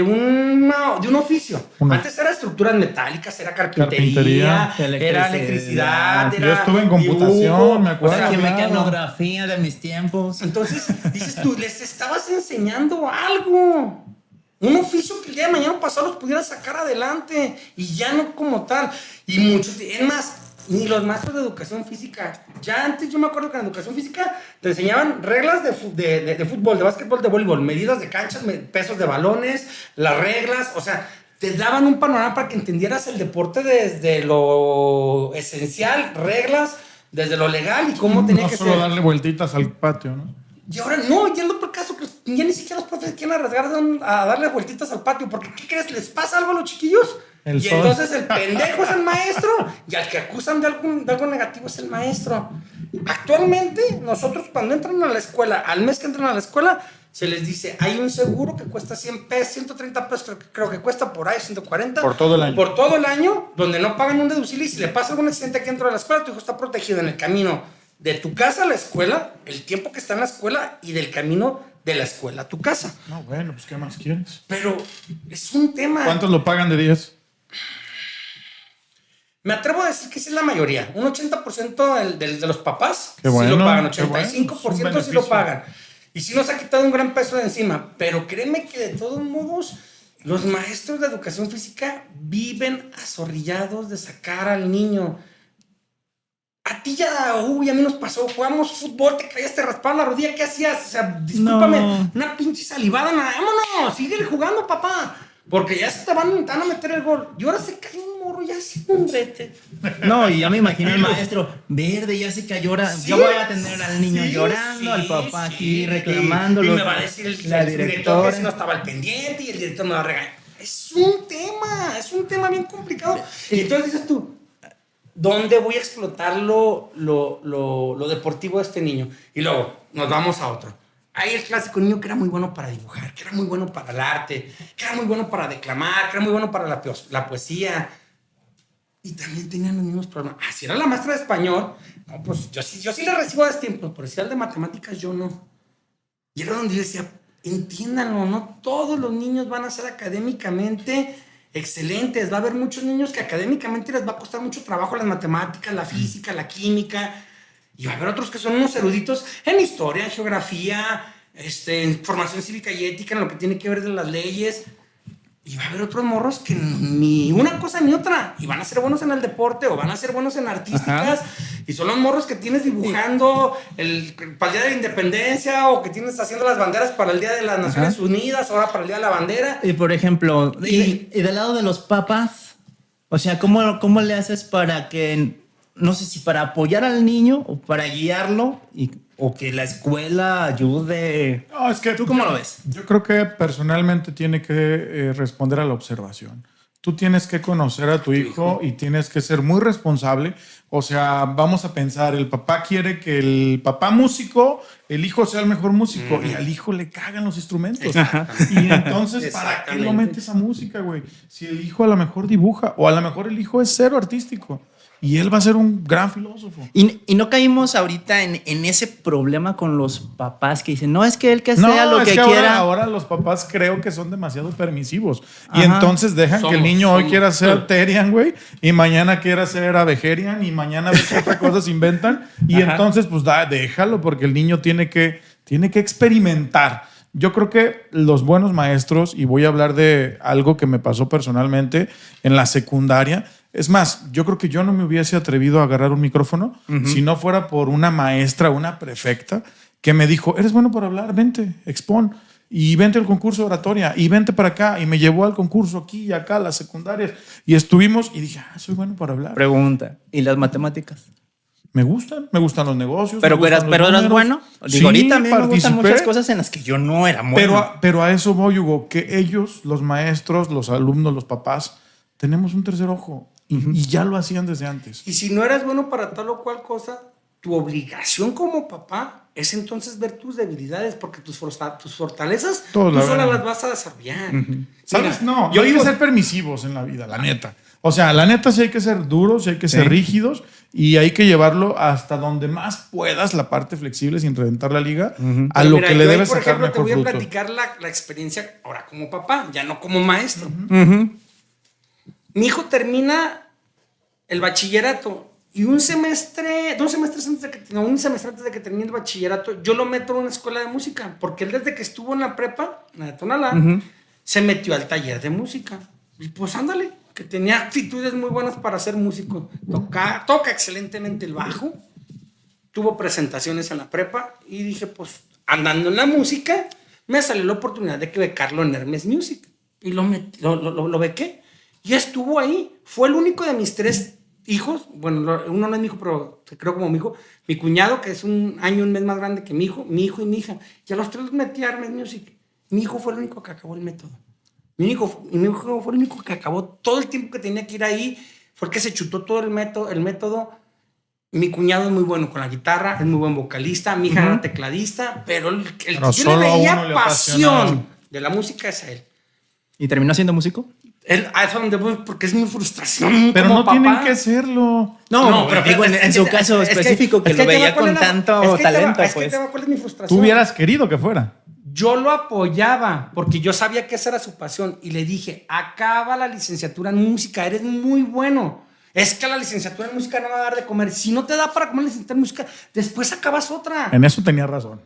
un oficio. Antes era estructuras metálicas, era carpintería, era electricidad, Yo estuve en computación, me acuerdo. O sea, que claro. mecanografía de mis tiempos. Entonces, dices tú, les estabas enseñando algo. Un oficio que el día de mañana pasado los pudiera sacar adelante y ya no como tal. Y muchos, es más, ni los maestros de educación física. Ya antes yo me acuerdo que en educación física te enseñaban reglas de fútbol, de básquetbol, de voleibol, medidas de canchas, pesos de balones, las reglas, o sea, te daban un panorama para que entendieras el deporte desde lo esencial, reglas, desde lo legal y cómo tenía que ser. No solo darle vueltitas al patio, ¿no? Y ahora no, yendo por caso, que ya ni siquiera los profes quieren arriesgar a darle vueltitas al patio, porque ¿qué crees? ¿Les pasa algo a los chiquillos? Y entonces el pendejo es el maestro, y al que acusan de algo negativo es el maestro. Actualmente, nosotros cuando entran a la escuela, al mes que entran a la escuela, se les dice, hay un seguro que cuesta 100 pesos, 130 pesos, creo que cuesta por ahí, 140. Por todo el año. Por todo el año, donde no pagan un deducible, y si le pasa algún accidente aquí dentro de la escuela, tu hijo está protegido en el camino de tu casa a la escuela, el tiempo que está en la escuela y del camino de la escuela a tu casa. No, bueno, pues ¿qué más quieres? Pero es un tema. ¿Cuántos lo pagan de 10? Me atrevo a decir que sí es la mayoría. Un 80% de los papás Qué bueno, sí lo pagan. qué bueno. 85% sí lo pagan. Y sí nos ha quitado un gran peso de encima. Pero créeme que de todos modos, los maestros de educación física viven azorrillados de sacar al niño. A ti ya, a mí nos pasó, jugamos fútbol, te caías, te raspaban la rodilla, ¿qué hacías? O sea, discúlpame, No. una pinche salivada, vámonos, sigue jugando, papá. Porque ya se te van a meter el gol. Y ahora se cae un morro, ya se un brete. No, y ya me imagino el maestro, verde, ya se cayó, Sí, ya voy a tener al niño sí, llorando, sí, al papá sí. aquí reclamándolo. Y me va a decir la el director que directora. si no estaba al pendiente y el director me va a regañar. Es un tema bien complicado. Y entonces dices tú, ¿dónde voy a explotar lo deportivo de este niño? Y luego nos vamos a otro. Hay el clásico niño que era muy bueno para dibujar, que era muy bueno para el arte, que era muy bueno para declamar, que era muy bueno para la poesía. Y también tenían los mismos problemas. Ah, si era la maestra de español, no, pues yo sí le recibo a destiempo, pero si era el de matemáticas, yo no. Y era donde yo decía, entiéndanlo, no todos los niños van a ser académicamente excelentes. Va a haber muchos niños que académicamente les va a costar mucho trabajo las matemáticas, la física, la química. Y va a haber otros que son unos eruditos en historia, en geografía, en formación cívica y ética, en lo que tiene que ver de las leyes. Y va a haber otros morros que ni una cosa ni otra. Y van a ser buenos en el deporte o van a ser buenos en artísticas. Ajá. Y son los morros que tienes dibujando para el Día de la Independencia o que tienes haciendo las banderas para el Día de las Naciones Ajá. Unidas, ahora para el Día de la Bandera. Y por ejemplo, y del lado de los papás, o sea, ¿cómo le haces para que, no sé si para apoyar al niño o para guiarlo o que la escuela ayude? No, es que ¿Tú cómo lo ves? Yo creo que personalmente tiene que responder a la observación. Tú tienes que conocer a tu hijo y tienes que ser muy responsable. O sea, vamos a pensar, el papá quiere que el papá músico, el hijo sea el mejor músico y al hijo le cagan los instrumentos. Y entonces, ¿para qué lo metes a música, güey? Si el hijo a lo mejor dibuja o a lo mejor el hijo es cero artístico. Y él va a ser un gran filósofo. Y no caímos ahorita en ese problema con los papás que dicen, no, es que él que sea lo que quiera. Ahora los papás creo que son demasiado permisivos. Ajá. Y entonces dejan que el niño hoy quiera ser Terian, güey, y mañana quiera ser Abejerian, y mañana ves otra cosa se inventan. Y Ajá. entonces, pues déjalo, porque el niño tiene que experimentar. Yo creo que los buenos maestros, y voy a hablar de algo que me pasó personalmente en la secundaria, Es más, yo creo que yo no me hubiese atrevido a agarrar un micrófono si no fuera por una maestra, una prefecta, que me dijo, eres bueno para hablar, vente, expon. Y vente al concurso de oratoria, y vente para acá. Y me llevó al concurso aquí y acá, las secundarias. Y estuvimos, y dije, soy bueno para hablar. Pregunta, ¿y las matemáticas? Me gustan los negocios. Pero eras bueno. Sí, Digo, ahorita a mí me gustan participé. muchas cosas en las que yo no era bueno. Pero a eso voy, Hugo, que ellos, los maestros, los alumnos, los papás, tenemos un tercer ojo. Y ya lo hacían desde antes. Y si no eras bueno para tal o cual cosa, tu obligación como papá es entonces ver tus debilidades, porque tus fortalezas tú sola las vas a desarrollar. ¿Sabes? Mira, No, yo hay que ser permisivos en la vida, la neta. O sea, la neta sí hay que ser duros, sí hay que ser rígidos y hay que llevarlo hasta donde más puedas, la parte flexible sin reventar la liga, a lo que le debes sacar mejor fruto. Por ejemplo, te voy a platicar la experiencia ahora como papá, ya no como maestro. Mi hijo termina el bachillerato y un semestre antes de que termine el bachillerato, yo lo meto en una escuela de música, porque él desde que estuvo en la prepa, en la Tonalá, se metió al taller de música. Y pues ándale, que tenía actitudes muy buenas para ser músico. Toca excelentemente el bajo, tuvo presentaciones en la prepa y dije, pues andando en la música, me salió la oportunidad de que becarlo en Hermes Music. Y lo bequé. Y estuvo ahí. Fue el único de mis 3 hijos. Bueno, uno no es mi hijo, pero creo como mi hijo. Mi cuñado, que es un mes más grande que mi hijo y mi hija. Y a los 3 los metí a Hermes Music. Mi hijo fue el único que acabó el método. Mi hijo fue el único que acabó todo el tiempo que tenía que ir ahí. Fue el que se chutó todo el método. Mi cuñado es muy bueno con la guitarra, es muy buen vocalista. Mi hija era tecladista, pero el que yo le veía pasión de la música es a él. ¿Y terminó siendo músico? Él, es donde voy porque es mi frustración. Pero como no papá. tienen que serlo. No, pero digo en su caso específico, que lo veía con tanto talento. ¿Cuál es mi frustración? Tú hubieras querido que fuera. Yo lo apoyaba porque yo sabía que esa era su pasión y le dije, acaba la licenciatura en música, eres muy bueno. Es que la licenciatura en música no va a dar de comer. Si no te da para comer la licenciatura en música, después acabas otra. En eso tenía razón.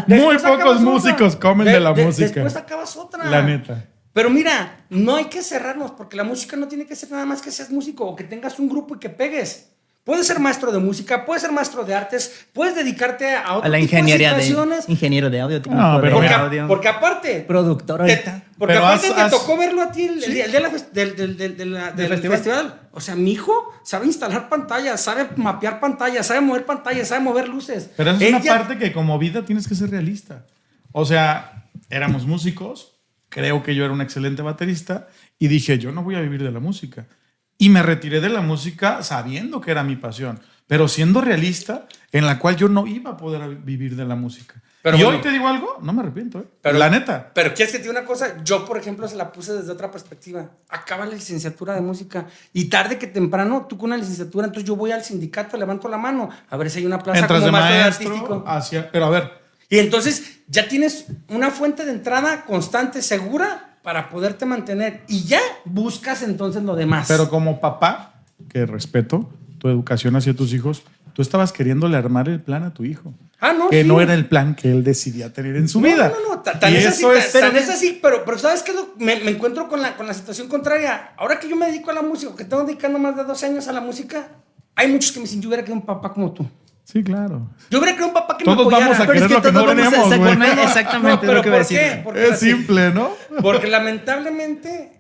Muy pocos músicos comen de la música. Después acabas otra. La neta. Pero mira, no hay que cerrarnos porque la música no tiene que ser nada más que seas músico o que tengas un grupo y que pegues. Puedes ser maestro de música, puedes ser maestro de artes, puedes dedicarte a otro la tipo ingeniería de situaciones. Ingeniero de audio. No, pero porque aparte... Productor ahorita. Porque aparte te tocó verlo a ti el día del festival. O sea, mi hijo sabe instalar pantallas, sabe mapear pantallas, sabe mover pantallas, sabe mover luces. Pero es una parte que como vida tienes que ser realista. O sea, éramos músicos, creo que yo era un excelente baterista y dije, yo no voy a vivir de la música. Y me retiré de la música sabiendo que era mi pasión, pero siendo realista, en la cual yo no iba a poder vivir de la música. Pero y bueno, hoy te digo algo, no me arrepiento, pero, la neta. Pero ¿quieres que te diga una cosa? Yo, por ejemplo, se la puse desde otra perspectiva. Acaba la licenciatura de música y tarde que temprano, tú con una licenciatura, entonces yo voy al sindicato, levanto la mano, a ver si hay una plaza entras como de maestro artístico. Pero a ver. Y entonces ya tienes una fuente de entrada constante, segura, para poderte mantener. Y ya buscas entonces lo demás. Pero como papá, que respeto tu educación hacia tus hijos, tú estabas queriéndole armar el plan a tu hijo. No, que sí. no era el plan que él decidía tener en su vida. No. Tan es así, pero ¿sabes qué? Me encuentro con la situación contraria. Ahora que yo me dedico a la música, que tengo dedicando más de 12 años a la música, hay muchos que me dicen, yo hubiera querido un papá como tú. Sí, claro. Yo hubiera querido un papá que todos me apoyara. Vamos a querer lo que no tenemos, exactamente lo que voy a decir. Es simple, ¿no? Porque lamentablemente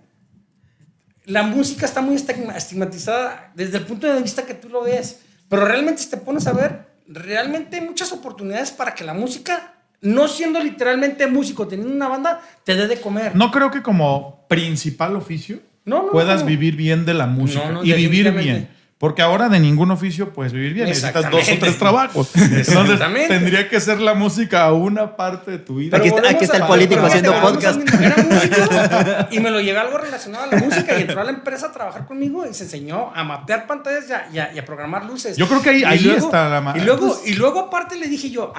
la música está muy estigmatizada desde el punto de vista que tú lo ves. Pero realmente si te pones a ver, realmente hay muchas oportunidades para que la música, no siendo literalmente músico, teniendo una banda, te dé de comer. No creo que como principal oficio puedas vivir bien de la música y vivir bien. Porque ahora de ningún oficio puedes vivir bien. Necesitas 2 o 3 trabajos. Entonces tendría que ser la música una parte de tu vida. Aquí está el político haciendo podcast. Era músico y me lo llevé algo relacionado a la música y entró a la empresa a trabajar conmigo y se enseñó a mapear pantallas y a programar luces. Yo creo que ahí está la mano. Y luego aparte le dije yo,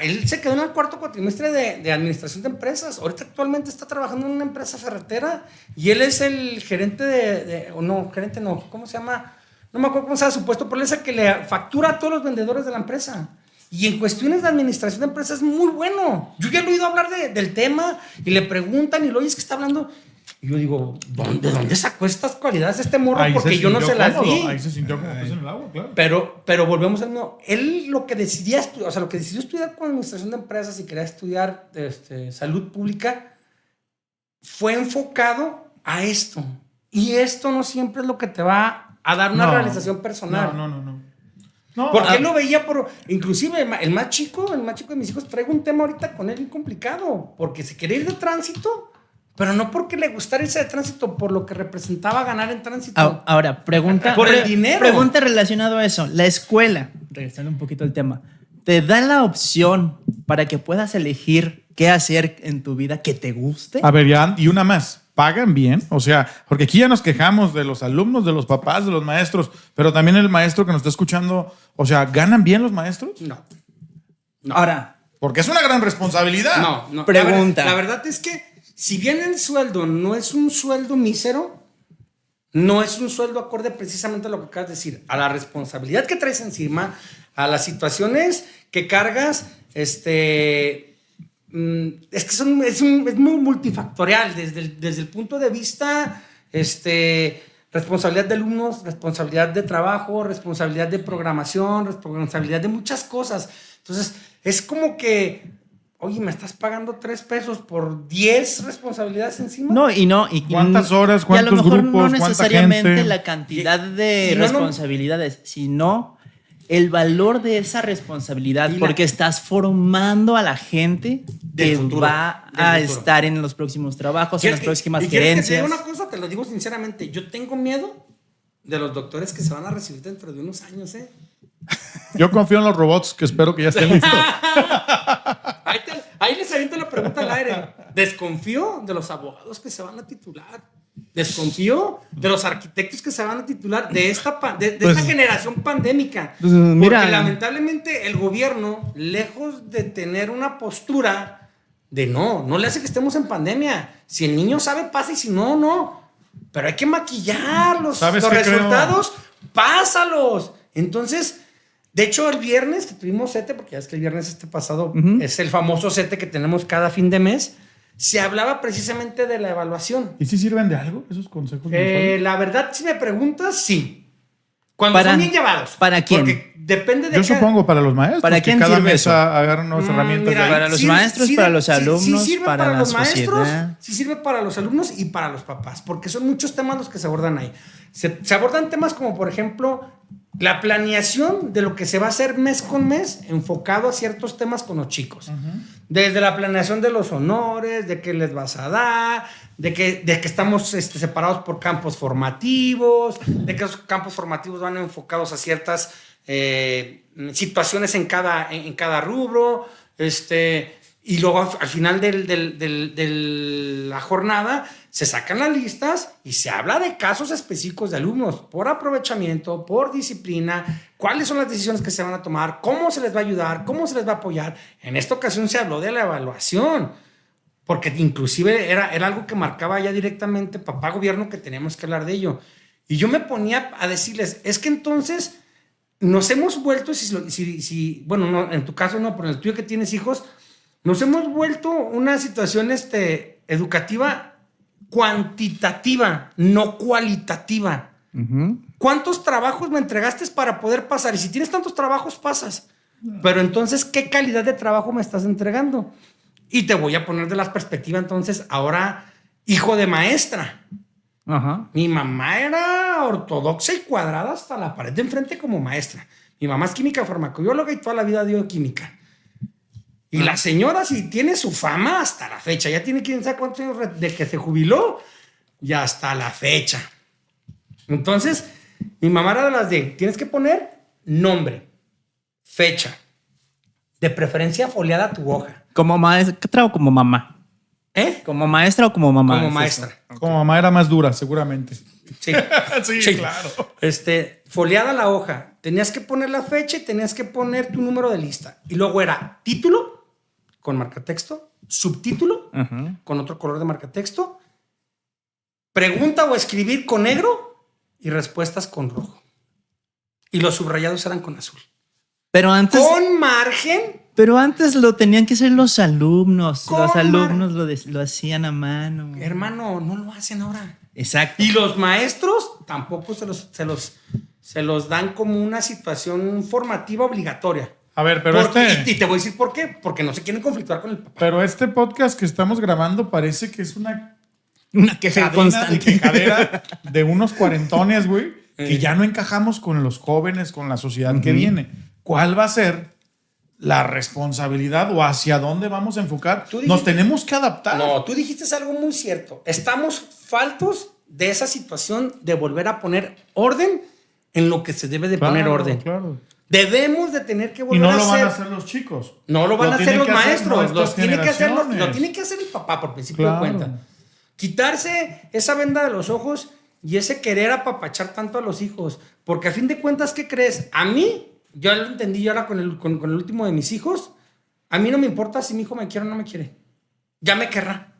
él se quedó en el 4º cuatrimestre de administración de empresas. Ahorita actualmente está trabajando en una empresa ferretera y él es el gerente ¿cómo se llama? No me acuerdo cómo se llama su puesto, pero él es el que le factura a todos los vendedores de la empresa. Y en cuestiones de administración de empresas es muy bueno. Yo ya he oído hablar del tema y le preguntan y lo oyes que está hablando. Y yo digo, ¿de dónde sacó estas cualidades este morro? Ahí Porque yo no se las cómodo, vi. Ahí se sintió como pez en el agua, claro. Pero volvemos al mismo. Él lo que decidía estudiar, o sea, lo que decidió estudiar con administración de empresas y quería estudiar salud pública, fue enfocado a esto. Y esto no siempre es lo que te va a dar una realización personal. No, Porque él lo veía inclusive el más chico de mis hijos, traigo un tema ahorita con él bien complicado, porque se quería ir de tránsito, pero no porque le gustara irse de tránsito, por lo que representaba ganar en tránsito. Ahora, pregunta. Por el dinero. Pregunta relacionado a eso. La escuela, regresando un poquito al tema, ¿te da la opción para que puedas elegir qué hacer en tu vida que te guste? A ver, ya, y una más. ¿Pagan bien? O sea, porque aquí ya nos quejamos de los alumnos, de los papás, de los maestros, pero también el maestro que nos está escuchando, o sea, ¿ganan bien los maestros? No. Ahora, porque es una gran responsabilidad. No. Pregunta. La verdad es que si bien el sueldo no es un sueldo mísero, no es un sueldo acorde precisamente a lo que acabas de decir, a la responsabilidad que traes encima, a las situaciones que cargas, es que es muy multifactorial desde el punto de vista, responsabilidad de alumnos, responsabilidad de trabajo, responsabilidad de programación, responsabilidad de muchas cosas. Entonces, es como que, oye, ¿me estás pagando 3 pesos por 10 responsabilidades encima? no. Y ¿Cuántas horas, y a lo cuántos mejor grupos, no cuánta necesariamente gente? la cantidad de Y no, responsabilidades, sino el valor de esa responsabilidad, Y porque estás formando a la gente Del que futuro, va del a futuro. estar en los próximos trabajos, en las próximas ¿Y quieres que te gerencias. diga una cosa? Te lo digo sinceramente. Yo tengo miedo de los doctores que se van a recibir dentro de unos años, ¿eh? Yo confío en los robots, que espero que ya estén listos. Ahí les aviento la pregunta al aire. Desconfío de los abogados que se van a titular. Desconfío de los arquitectos que se van a titular de esta generación pandémica. Pues, mira. Porque lamentablemente el gobierno, lejos de tener una postura de no le hace que estemos en pandemia. Si el niño sabe, pasa, y si no, no. Pero hay que maquillar los resultados, pásalos. Entonces, de hecho, el viernes que tuvimos CETE, porque ya es que el viernes pasado es el famoso CETE que tenemos cada fin de mes, se hablaba precisamente de la evaluación. ¿Y si sirven de algo esos consejos? mensuales? La verdad, si me preguntas, sí. Cuando son bien llevados. ¿Para quién? Porque depende de Yo supongo para los maestros. ¿Para que quién cada sirve mes eso? agarran nuevas herramientas. Mira, Para los maestros, para los alumnos, sirve para la los maestros, sociedad. sí sirve para los alumnos y para los papás, porque son muchos temas los que se abordan ahí. Se abordan temas como, por ejemplo, la planeación de lo que se va a hacer mes con mes enfocado a ciertos temas con los chicos. Desde la planeación de los honores, de qué les vas a dar, de que estamos separados por campos formativos, de que esos campos formativos van enfocados a ciertas situaciones en cada rubro, y luego al final de la jornada se sacan las listas y se habla de casos específicos de alumnos por aprovechamiento, por disciplina, cuáles son las decisiones que se van a tomar, cómo se les va a ayudar, cómo se les va a apoyar. En esta ocasión se habló de la evaluación, porque inclusive era algo que marcaba ya directamente papá gobierno que teníamos que hablar de ello. Y yo me ponía a decirles, es que entonces nos hemos vuelto, bueno, no, en tu caso no, pero en el tuyo que tienes hijos, nos hemos vuelto una situación educativa cuantitativa, no cualitativa. ¿Cuántos trabajos me entregaste para poder pasar? Y si tienes tantos trabajos, pasas. Pero entonces, ¿qué calidad de trabajo me estás entregando? Y te voy a poner de la perspectiva, entonces, ahora, hijo de maestra. Ajá. Mi mamá era ortodoxa y cuadrada hasta la pared de enfrente como maestra. Mi mamá es química farmacobióloga y toda la vida dio química. Y la señora sí tiene su fama hasta la fecha. Ya tiene quién sabe cuántos años de que se jubiló y hasta la fecha. Entonces, mi mamá era de las tienes que poner nombre, fecha, de preferencia foliada tu hoja. ¿Como maestra o como mamá? ¿Como maestra o como mamá? Como maestra. Como mamá era más dura, seguramente. Sí. Sí, claro. Foliada la hoja. Tenías que poner la fecha y tenías que poner tu número de lista. Y luego era título con marcatexto, subtítulo con otro color de marcatexto, pregunta o escribir con negro y respuestas con rojo. Y los subrayados eran con azul. Pero antes... Con margen Pero antes lo tenían que hacer los alumnos. ¿Cómo, Los Mar? alumnos lo hacían a mano. Hermano, no lo hacen ahora. Exacto. Y los maestros tampoco se los dan como una situación formativa obligatoria. A ver, pero Y te voy a decir por qué. Porque no se quieren conflictuar con el papá. Pero este podcast que estamos grabando parece que es una queja de quejadera de unos cuarentones, güey, que ya no encajamos con los jóvenes, con la sociedad que viene. ¿Cuál va a ser la responsabilidad o hacia dónde vamos a enfocar? Nos tenemos que adaptar. No, tú dijiste algo muy cierto. Estamos faltos de esa situación de volver a poner orden en lo que se debe de poner orden. Claro. Debemos de tener que Y volver no a lo van hacer. a hacer los chicos. No lo van a hacer tienen los que hacer maestros. nuestras Lo tiene generaciones. que hacer el papá por principio Claro. de cuenta. Quitarse esa venda de los ojos y ese querer apapachar tanto a los hijos. Porque a fin de cuentas, ¿qué crees? A mí, yo lo entendí yo ahora con el último de mis hijos. A mí no me importa si mi hijo me quiere o no me quiere. Ya me querrá.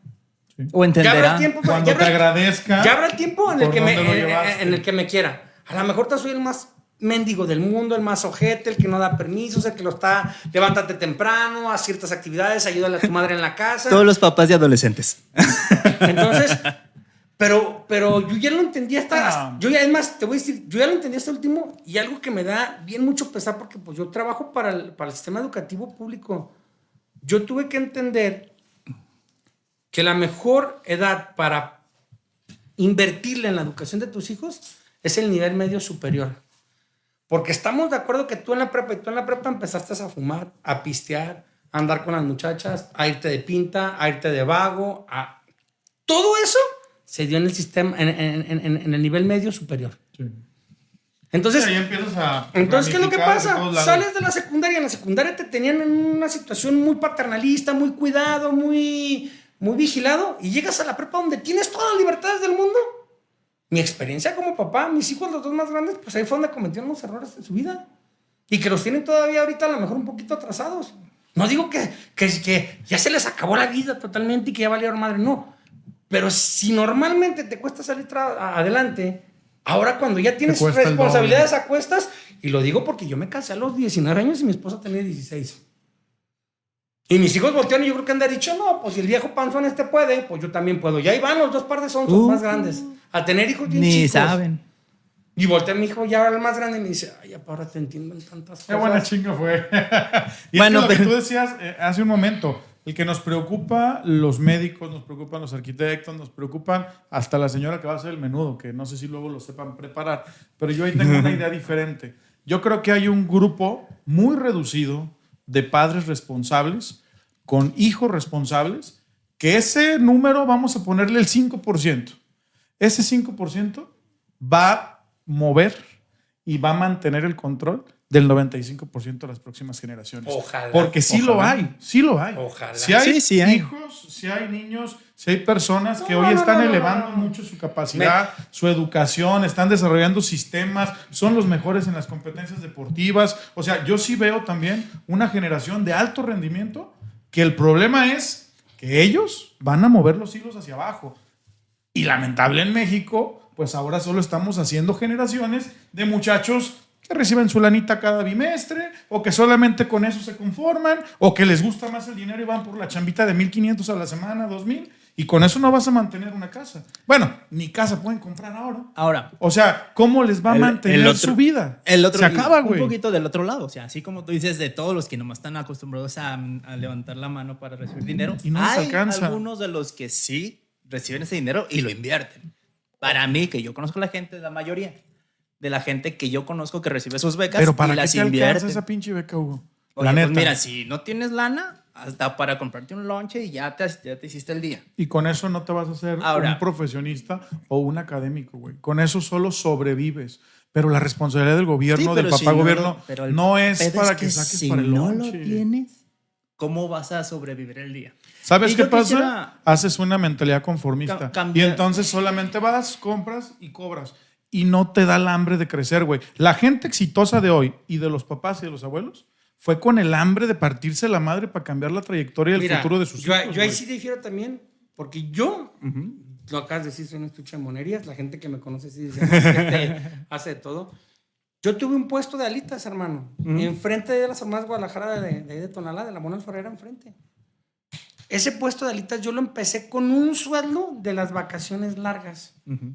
O Ya habrá entenderá. el tiempo. Cuando te agradezca. Ya habrá el tiempo en el, ¿por que dónde lo llevaste? en el que me quiera. A lo mejor te soy el más mendigo del mundo, el más ojete, el que no da permisos, el que lo está, levántate temprano, haz ciertas actividades, ayúdale a tu madre en la casa. Todos los papás de adolescentes. Entonces, pero yo ya lo entendí No. yo ya, es más, te voy a decir, yo ya lo entendí hasta último y algo que me da bien mucho pesar porque pues yo trabajo para el sistema educativo público. Yo tuve que entender que la mejor edad para invertirle en la educación de tus hijos es el nivel medio superior. Porque estamos de acuerdo que tú en la prepa empezaste a fumar, a pistear, a andar con las muchachas, a irte de pinta, a irte de vago. Todo eso se dio en el sistema, en el nivel medio superior. Sí. Entonces, Ahí empiezas a entonces, ¿qué es lo que ramificar de pasa? todos lados. Sales de la secundaria. En la secundaria te tenían en una situación muy paternalista, muy cuidado, muy vigilado. Y llegas a la prepa donde tienes todas las libertades del mundo. Mi experiencia como papá, mis hijos, los dos más grandes, pues ahí fue donde cometieron los errores en su vida. Y que los tienen todavía ahorita a lo mejor un poquito atrasados. No digo que ya se les acabó la vida totalmente y que ya valieron madre, no. Pero si normalmente te cuesta salir adelante, ahora cuando ya tienes cuesta el responsabilidades a cuestas, y lo digo porque yo me casé a los 19 años y mi esposa tenía 16. Y mis hijos voltean y yo creo que han de dicho, no, pues si el viejo panzón puede, pues yo también puedo. Y ahí van los dos par de sonsos más grandes a tener hijos bien Ni chicos. saben. Y voltea mi hijo ya el más grande y me dice, ay, papá, ahora te entiendo en tantas Qué cosas. buena chinga fue. Y Bueno, es que lo que pero- tú decías hace un momento, el que nos preocupa los médicos, nos preocupan los arquitectos, nos preocupan hasta la señora que va a hacer el menudo, que no sé si luego lo sepan preparar, pero yo ahí tengo una idea diferente. Yo creo que hay un grupo muy reducido de padres responsables con hijos responsables, que ese número vamos a ponerle el 5%. Ese 5% va a mover y va a mantener el control del 95% de las próximas generaciones. Ojalá. Porque sí lo hay, sí lo hay. Ojalá. Si hay Sí hay. hijos, si hay niños, si hay personas que No, hoy no, están no, no, elevando no. mucho su capacidad, su educación, están desarrollando sistemas, son los mejores en las competencias deportivas. O sea, yo sí veo también una generación de alto rendimiento que el problema es que ellos van a mover los hilos hacia abajo. Y lamentable en México, pues ahora solo estamos haciendo generaciones de muchachos que reciben su lanita cada bimestre, o que solamente con eso se conforman, o que les gusta más el dinero y van por la chambita de 1,500 a la semana, 2,000, y con eso no vas a mantener una casa. Bueno, ni casa pueden comprar ahora. Ahora, O sea, ¿cómo les va a mantener su vida? El otro, se acaba, un güey. poquito del otro lado. O sea, así como tú dices, de todos los que nomás están acostumbrados a levantar la mano para recibir dinero, Y no les hay alcanza. algunos de los que sí reciben ese dinero y lo invierten. Para mí, que yo conozco a la gente, la mayoría de la gente que yo conozco que recibe sus becas Pero y ¿para qué las te alcanza invierte. esa pinche beca, Hugo? Oye, La pues neta. mira, si no tienes lana, hasta para comprarte un lonche y ya te hiciste el día. Y con eso no te vas a hacer Ahora. un profesionista o un académico, güey. Con eso solo sobrevives. Pero la responsabilidad del gobierno, Sí, del pero papá si no gobierno, lo- pero el no es pedo para es que saques si para el no lonche. lo tienes, ¿cómo vas a sobrevivir el día? ¿Sabes Y qué yo pasa? quisiera- Haces una mentalidad conformista. Cambiar- Y entonces solamente vas, compras y cobras. Y no te da el hambre de crecer, güey. La gente exitosa de hoy y de los papás y de los abuelos fue con el hambre de partirse la madre para cambiar la trayectoria y el Mira, futuro de sus yo hijos. ahí güey. sí difiero también, porque yo, lo acabas de decir, soy un estuche de monerías. La gente que me conoce sí dice, "No, es que este hace de todo". Yo tuve un puesto de alitas, hermano, enfrente de las hermanas Guadalajara de Tonalá, de la Mona Alfarera, enfrente. Ese puesto de alitas yo lo empecé con un sueldo de las vacaciones largas.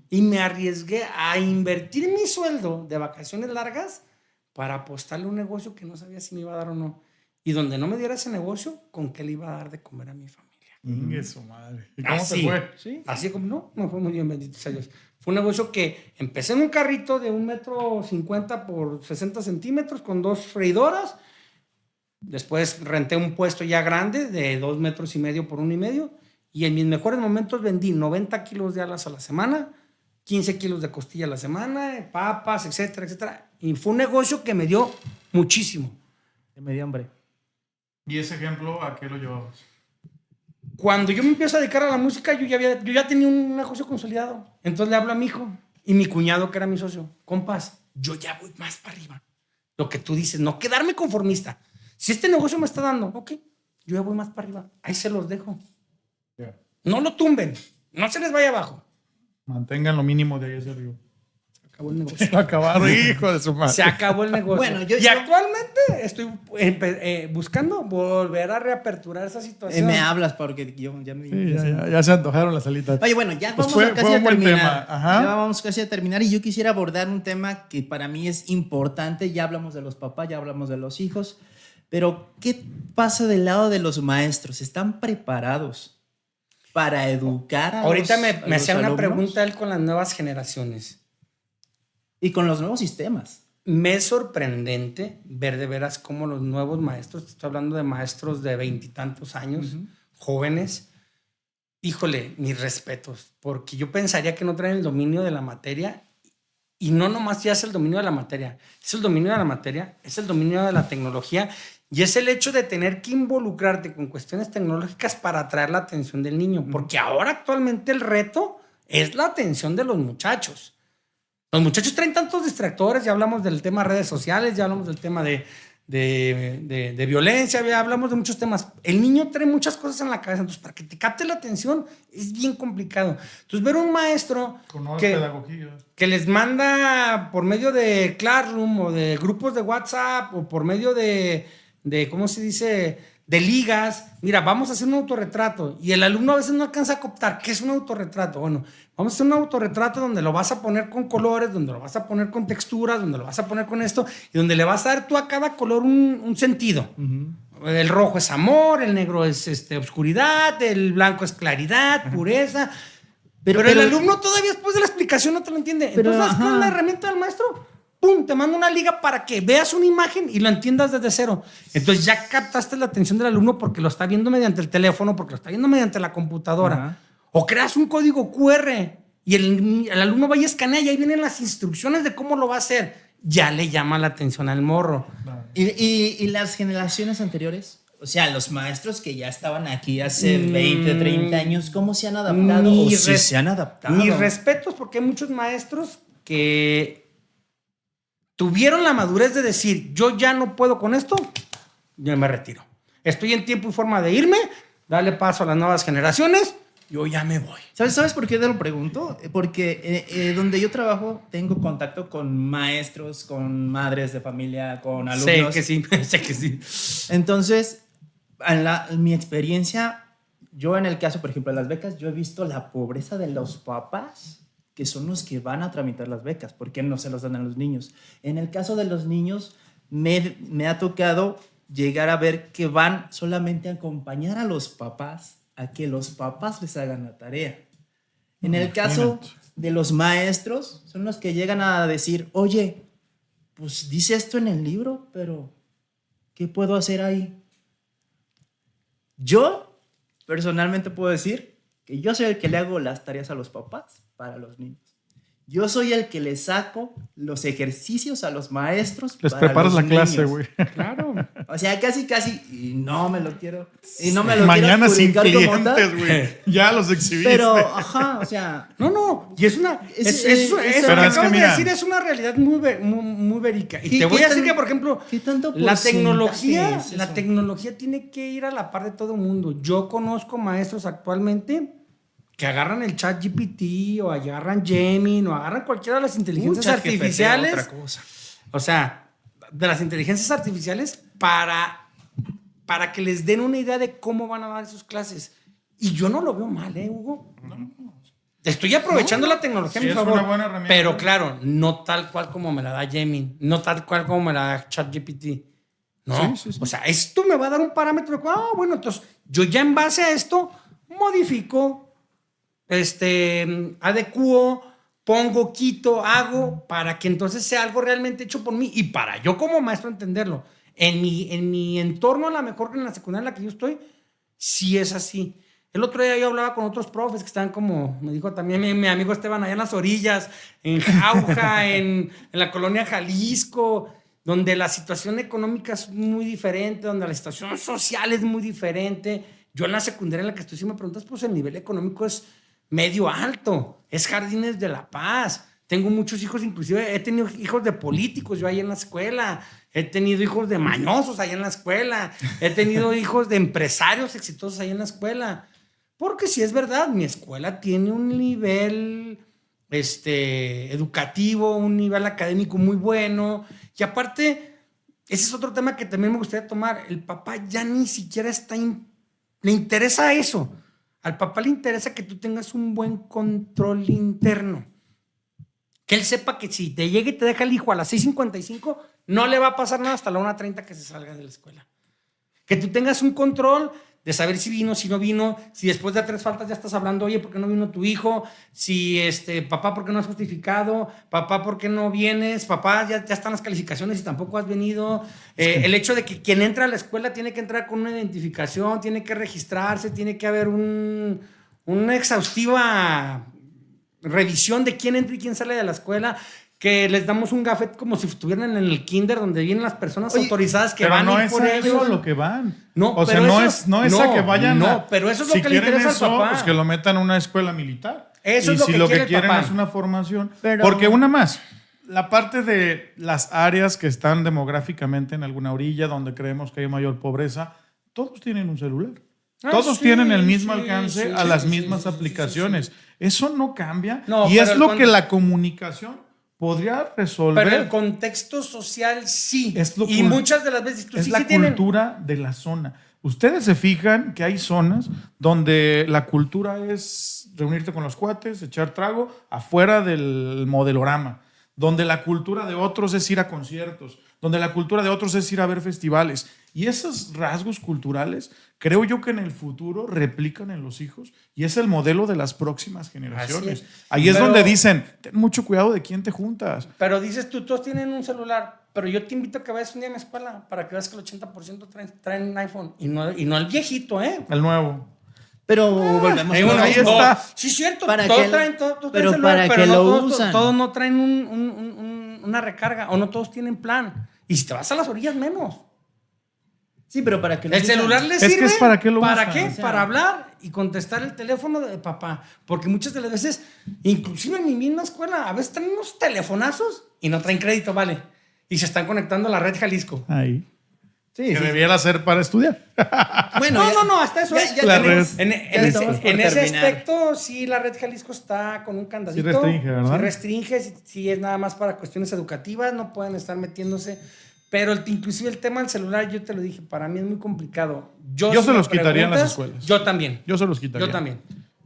Y me arriesgué a invertir mi sueldo de vacaciones largas para apostarle a un negocio que no sabía si me iba a dar o no. Y donde no me diera ese negocio, ¿con qué le iba a dar de comer a mi familia? Su madre. ¿Y cómo Así, se fue? Sí. así como no fue muy bien, bendito sea Dios. Fue un negocio que empecé en un carrito de 1,50 m por 60 centímetros con 2 freidoras. Después renté un puesto ya grande de 2,5 metros por 1,5 m. Y en mis mejores momentos vendí 90 kilos de alas a la semana, 15 kilos de costilla a la semana, papas, etcétera, etcétera. Y fue un negocio que me dio muchísimo. Me dio hambre. ¿Y ese ejemplo a qué lo llevabas? Cuando yo me empiezo a dedicar a la música, yo ya tenía un negocio consolidado. Entonces le hablo a mi hijo y mi cuñado, que era mi socio. Compas, yo ya voy más para arriba. Lo que tú dices, no quedarme conformista. Si este negocio me está dando, ok, yo ya voy más para arriba. Ahí se los dejo. Yeah. No lo tumben. No se les vaya abajo. Mantengan lo mínimo de ahí hacia arriba. Acabó el negocio. Acabaron, hijo de su madre. Se acabó el negocio. Bueno, actualmente estoy buscando volver a reaperturar esa situación. Me hablas porque yo ya me... Sí, ya se antojaron las alitas. Oye, bueno, ya Pues vamos fue casi a un buen terminar. tema. Ajá. Ya vamos casi a terminar y yo quisiera abordar un tema que para mí es importante. Ya hablamos de los papás, ya hablamos de los hijos, pero ¿qué pasa del lado de los maestros? ¿Están preparados para educar a Ahorita los, me hacía una alumnos? pregunta él con las nuevas generaciones. Y con los nuevos sistemas. Me es sorprendente ver de veras cómo los nuevos maestros, estoy hablando de maestros de 20 y tantos años, jóvenes, híjole, mis respetos, porque yo pensaría que no traen el dominio de la materia, y no nomás ya es el dominio de la materia, es el dominio de la materia, es el dominio de la tecnología, y es el hecho de tener que involucrarte con cuestiones tecnológicas para atraer la atención del niño, porque ahora actualmente el reto es la atención de los muchachos. Los muchachos traen tantos distractores, ya hablamos del tema de redes sociales, ya hablamos del tema de violencia, ya hablamos de muchos temas. El niño trae muchas cosas en la cabeza, entonces para que te capte la atención es bien complicado. Entonces ver un maestro que les manda por medio de Classroom o de grupos de WhatsApp o por medio de ¿cómo se dice?, de ligas, mira, vamos a hacer un autorretrato, y el alumno a veces no alcanza a captar qué es un autorretrato. Bueno, vamos a hacer un autorretrato donde lo vas a poner con colores, donde lo vas a poner con texturas, donde lo vas a poner con esto, y donde le vas a dar tú a cada color un sentido. El rojo es amor, el negro es oscuridad, el blanco es claridad, pureza. Pero el alumno todavía después de la explicación no te lo entiende. Entonces, ¿sabes cuál es la herramienta del maestro? ¡Pum! Te manda una liga para que veas una imagen y lo entiendas desde cero. Entonces ya captaste la atención del alumno porque lo está viendo mediante el teléfono, porque lo está viendo mediante la computadora. O creas un código QR y el alumno va y escanea y ahí vienen las instrucciones de cómo lo va a hacer. Ya le llama la atención al morro. ¿Y las generaciones anteriores? O sea, los maestros que ya estaban aquí hace 20, 30 años, ¿cómo se han adaptado? ¿O si se han adaptado? Mis respetos, porque hay muchos maestros que tuvieron la madurez de decir, yo ya no puedo con esto, yo me retiro. Estoy en tiempo y forma de irme, darle paso a las nuevas generaciones, yo ya me voy. ¿Sabes por qué te lo pregunto? Porque donde yo trabajo tengo contacto con maestros, con madres de familia, con alumnos. Sé que sí. Entonces, en mi experiencia, yo en el caso, por ejemplo, de las becas, yo he visto la pobreza de los papás que son los que van a tramitar las becas, porque no se los dan a los niños. En el caso de los niños, me ha tocado llegar a ver que van solamente a acompañar a los papás, a que los papás les hagan la tarea. En el caso de los maestros, son los que llegan a decir, oye, pues dice esto en el libro, pero ¿qué puedo hacer ahí? Yo, personalmente puedo decir que yo soy el que le hago las tareas a los papás para los niños. Yo soy el que le saco los ejercicios a los maestros. Les preparas la clase, güey. Claro. O sea, casi, y no me lo quiero. Y no me lo mañana sin quiero como tal. clientes, güey. Ya los exhibiste. Pero, ajá, o sea. No. Y es una. Es pero que es que acabas de mira, decir, es una realidad muy verica. Y ¿Qué- te voy qué a decir tan- que, por ejemplo, ¿Qué tanto la porcentaje es eso? tecnología tiene que ir a la par de todo el mundo. Yo conozco maestros actualmente que agarran el chat GPT o agarran Gemini o agarran cualquiera de las inteligencias artificiales. Otra cosa. O sea, de las inteligencias artificiales para que les den una idea de cómo van a dar sus clases. Y yo no lo veo mal, Hugo. Estoy aprovechando la tecnología a mi favor. Es una buena herramienta. Pero claro, no tal cual como me la da Gemini, no tal cual como me la da ChatGPT. No, Sí. o sea, esto me va a dar un parámetro. Bueno, entonces yo ya en base a esto modifico, adecuo, pongo, quito, hago para que entonces sea algo realmente hecho por mí y para yo como maestro entenderlo. En mi entorno, a lo mejor en la secundaria en la que yo estoy, sí es así. El otro día yo hablaba con otros profes que están como, me dijo también mi amigo Esteban, allá en las orillas, en Jauja, en la colonia Jalisco, donde la situación económica es muy diferente, donde la situación social es muy diferente. Yo en la secundaria en la que estoy, si me preguntas, pues el nivel económico es medio alto, es Jardines de la Paz. Tengo muchos hijos, inclusive he tenido hijos de políticos yo ahí en la escuela, he tenido hijos de mañosos ahí en la escuela, he tenido hijos de empresarios exitosos ahí en la escuela. Porque sí es verdad, mi escuela tiene un nivel educativo, un nivel académico muy bueno. Y aparte, ese es otro tema que también me gustaría tomar. El papá ya ni siquiera le interesa eso. Al papá le interesa que tú tengas un buen control interno. Que él sepa que si te llega y te deja el hijo a las 6:55, no le va a pasar nada hasta la 1:30 que se salga de la escuela. Que tú tengas un control de saber si vino, si no vino, si después de 3 faltas ya estás hablando, oye, ¿por qué no vino tu hijo? Si, papá, ¿por qué no has justificado? Papá, ¿por qué no vienes? Papá, ya están las calificaciones y tampoco has venido. El hecho de que quien entra a la escuela tiene que entrar con una identificación, tiene que registrarse, tiene que haber una exhaustiva revisión de quién entra y quién sale de la escuela, que les damos un gafet como si estuvieran en el kinder donde vienen las personas autorizadas que pero van no a ir es por a ellos. eso lo que van. No, o sea, pero no eso- es a que vayan no, pero eso es lo si que le quieren interesa al eso, papá. pues que lo metan a una escuela militar. Eso y es lo si que lo quiere que el quieren papá. es una formación. Pero- Porque una más, la parte de las áreas que están demográficamente en alguna orilla donde creemos que hay mayor pobreza, todos tienen un celular. Todos sí, tienen el mismo sí, alcance sí, a las sí, mismas sí, sí, aplicaciones. Eso no cambia. No, y pero es el lo que la comunicación podría resolver. Pero el contexto social sí. Es lo y cul- muchas de las veces tú es sí, la sí tienen. cultura de la zona. Ustedes se fijan que hay zonas donde la cultura es reunirte con los cuates, echar trago afuera del modelorama, donde la cultura de otros es ir a conciertos, donde la cultura de otros es ir a ver festivales. Y esos rasgos culturales creo yo que en el futuro replican en los hijos y es el modelo de las próximas generaciones. Así es. Ahí es Pero- donde dicen, ten mucho cuidado de quién te juntas. Pero dices tú, todos tienen un celular. Pero yo te invito a que vayas un día a mi escuela para que veas que el 80% traen un iPhone. Y no el viejito, ¿eh? El nuevo. Pero volvemos Hay a uno, lo ahí mismo. está. Sí, cierto. Para Todos que- traen, todos traen pero celular, para pero que no lo todos, usan. todos no traen una recarga o no todos tienen plan. Y si te vas a las orillas, menos. Sí, pero para que lo El usan. celular les Es que sirve. es para qué lo ¿Para usan. qué? O sea, Para hablar y contestar el teléfono de papá. Porque muchas de las veces, inclusive en mi misma escuela, a veces traen unos telefonazos y no traen crédito, vale. Y se están conectando a la red Jalisco. Ahí. Sí, Que sí. debiera ser para estudiar. Bueno, No, hasta eso. ya- ya La tenemos- red. En, ya en estamos ese, por en ese terminar. aspecto, sí, la red Jalisco está con un candadito. Sí restringe, ¿verdad? Sí restringe, sí es nada más para cuestiones educativas, no pueden estar metiéndose. Pero inclusive el tema del celular, yo te lo dije, para mí es muy complicado. Yo si se me los quitaría en las preguntas, escuelas. Yo también. Yo se los quitaría. Yo también.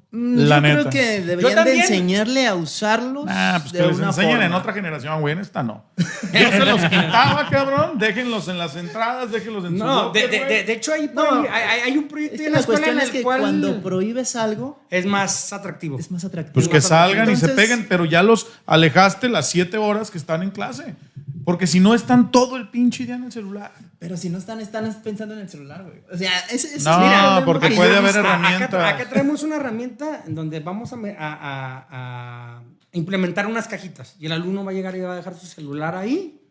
La Yo neta. creo que Yo deberían de también. enseñarle a usarlos Pues de que les una enseñen forma. en otra generación, güey, en esta no. Yo se los quitaba, cabrón. Déjenlos en las entradas, déjenlos en su No, locker, güey. de hecho hay, No, hay un proyecto Es en que la la escuela cuestión en es el que cual cuando prohíbes algo, es más atractivo. es más atractivo. Pues que salgan y se Entonces- peguen, pero ya los alejaste las 7 horas que están en clase. Porque si no están todo el pinche día en el celular. Pero si no están pensando en el celular, güey. O sea, ese No, mira, porque que puede yo- haber herramientas. Acá traemos una herramienta en donde vamos a implementar unas cajitas y el alumno va a llegar y va a dejar su celular ahí,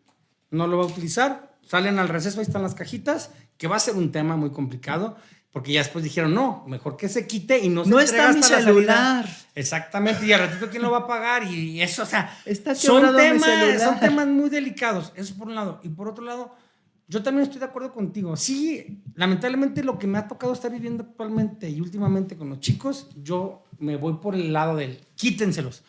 no lo va a utilizar, salen al receso, ahí están las cajitas, que va a ser un tema muy complicado, porque ya después dijeron, no, mejor que se quite y no se No entrega está mi hasta la celular. salida. Exactamente, y al ratito quién lo va a pagar y eso, o sea, Está son quebrado mi temas, celular. son temas muy delicados, eso por un lado, y por otro lado, yo también estoy de acuerdo contigo. Sí, lamentablemente lo que me ha tocado estar viviendo actualmente y últimamente con los chicos, yo me voy por el lado del quítenselos.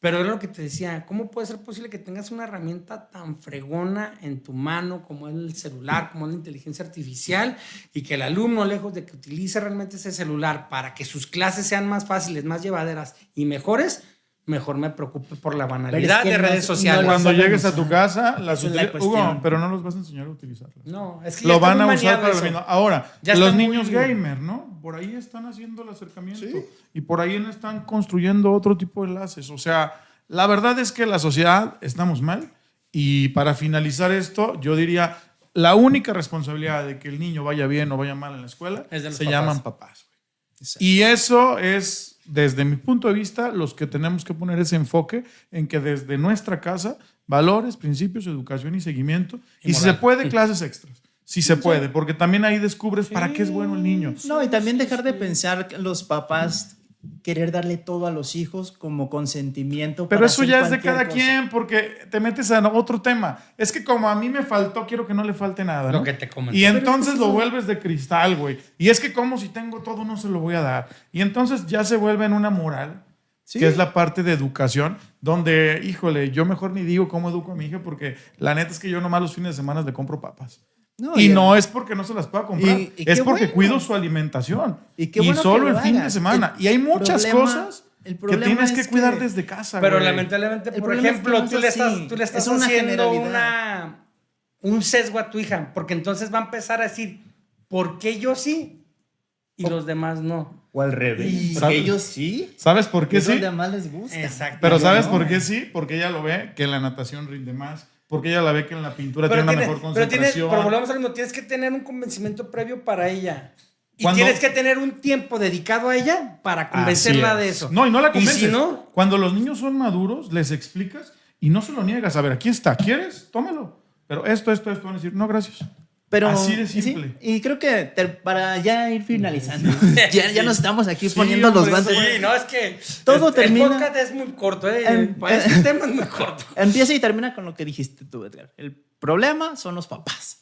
Pero era lo que te decía, ¿cómo puede ser posible que tengas una herramienta tan fregona en tu mano como es el celular, como es la inteligencia artificial, y que el alumno, lejos de que utilice realmente ese celular para que sus clases sean más fáciles, más llevaderas y mejores, mejor me preocupe por la banalidad Pero es que de no- redes sociales? no Cuando saben llegues a usar. tu casa, las Esa es la utilizas. cuestión. Hugo, pero no los vas a enseñar a utilizarlas. No, es que Lo ya está van a muy usar maniado para lo eso. mismo. Ahora, Ya los está muy- niños gamer, ¿no? Por ahí están haciendo el acercamiento. Sí. Y por ahí están construyendo otro tipo de enlaces. O sea, la verdad es que la sociedad estamos mal. Y para finalizar esto, yo diría, la única responsabilidad de que el niño vaya bien o vaya mal en la escuela Es de los se papás. llaman papás. Y eso es, desde mi punto de vista, los que tenemos que poner ese enfoque en que desde nuestra casa, valores, principios, educación y seguimiento. Y si se moral. puede, clases extras. Si se puede, porque también ahí descubres para qué es bueno el niño. No, y también dejar de pensar que los papás querer darle todo a los hijos como consentimiento. Pero para eso hacer ya es de cualquier cada cosa. quien, porque te metes a otro tema. Es que como a mí me faltó, quiero que no le falte nada. Lo ¿no? que te comenté. Y Pero entonces lo vuelves de cristal, güey. Y es que como si tengo todo, no se lo voy a dar. Y entonces ya se vuelve en una moral, Sí. que es la parte de educación, donde, híjole, yo mejor ni digo cómo educo a mi hija, porque la neta es que yo nomás los fines de semana le compro papas. No, Y y- no es porque no se las pueda comprar, Y es qué porque bueno. cuido su alimentación. Y Y, qué bueno solo que el lo fin de hagas. semana. El Y hay muchas problema- cosas el que problema tienes es que cuidar que- desde casa. Pero güey. lamentablemente, El por problema es que ejemplo, no es tú le así. estás Es una haciendo generalidad. un sesgo a tu hija, porque entonces va a empezar a decir, ¿por qué yo sí y los demás no? O al revés. Y- Porque ¿sabes? ellos sí. ¿Sabes por qué Es sí? donde más les gusta. Exacto. Pero ¿sabes no. por qué sí? Porque ella lo ve que en la natación rinde más, porque ella la ve que en la pintura tiene una mejor pero concentración. volvemos a lo mismo, tienes que tener un convencimiento previo para ella. Y Cuando- tienes que tener un tiempo dedicado a ella para convencerla Así de es. eso. No, y no la convences. Y si no, Cuando los niños son maduros, les explicas y no se lo niegas. A ver, aquí está, ¿quieres? Tómalo. Pero esto, van a decir, no, gracias. Pero, Así de sí, simple. y creo que para ya ir finalizando, ya nos estamos aquí Sí, poniendo los hombre, guantes. sí, no, es que Todo el termina- podcast es muy corto, Em- para este tema es muy corto. Empieza y termina con lo que dijiste tú, Edgar. El problema son los papás.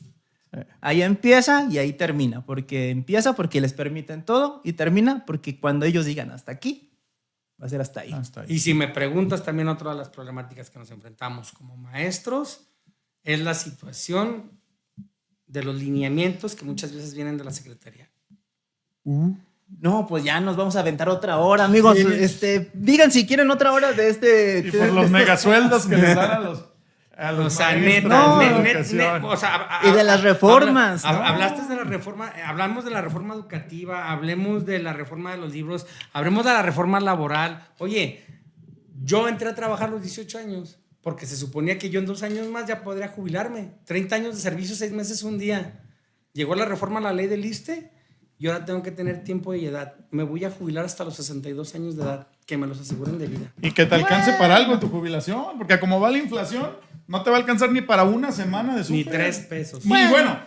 Ahí empieza y ahí termina. Porque empieza porque les permiten todo y termina porque cuando ellos digan hasta aquí, va a ser hasta ahí. Hasta ahí. Y si me preguntas también otra de las problemáticas que nos enfrentamos como maestros es la situación de los lineamientos que muchas veces vienen de la secretaría. No, pues ya nos vamos a aventar otra hora, amigos. Digan si quieren otra hora de este. Y por los megasueldos que les dan a los O sea, maestros neta, de net, educación. o sea, Y de las reformas, ¿no? Hablaste de la reforma, hablamos de la reforma educativa, hablemos de la reforma de los libros, hablemos de la reforma laboral. Oye, yo entré a trabajar a los 18 años porque se suponía que yo en 2 años más ya podría jubilarme. 30 años de servicio, 6 meses, un día. Llegó la reforma a la ley del ISSSTE y ahora tengo que tener tiempo y edad. Me voy a jubilar hasta los 62 años de edad, que me los aseguren de vida. Y que te alcance para algo tu jubilación, porque como va la inflación, no te va a alcanzar ni para una semana de Ni súper. 3 pesos. Y bueno,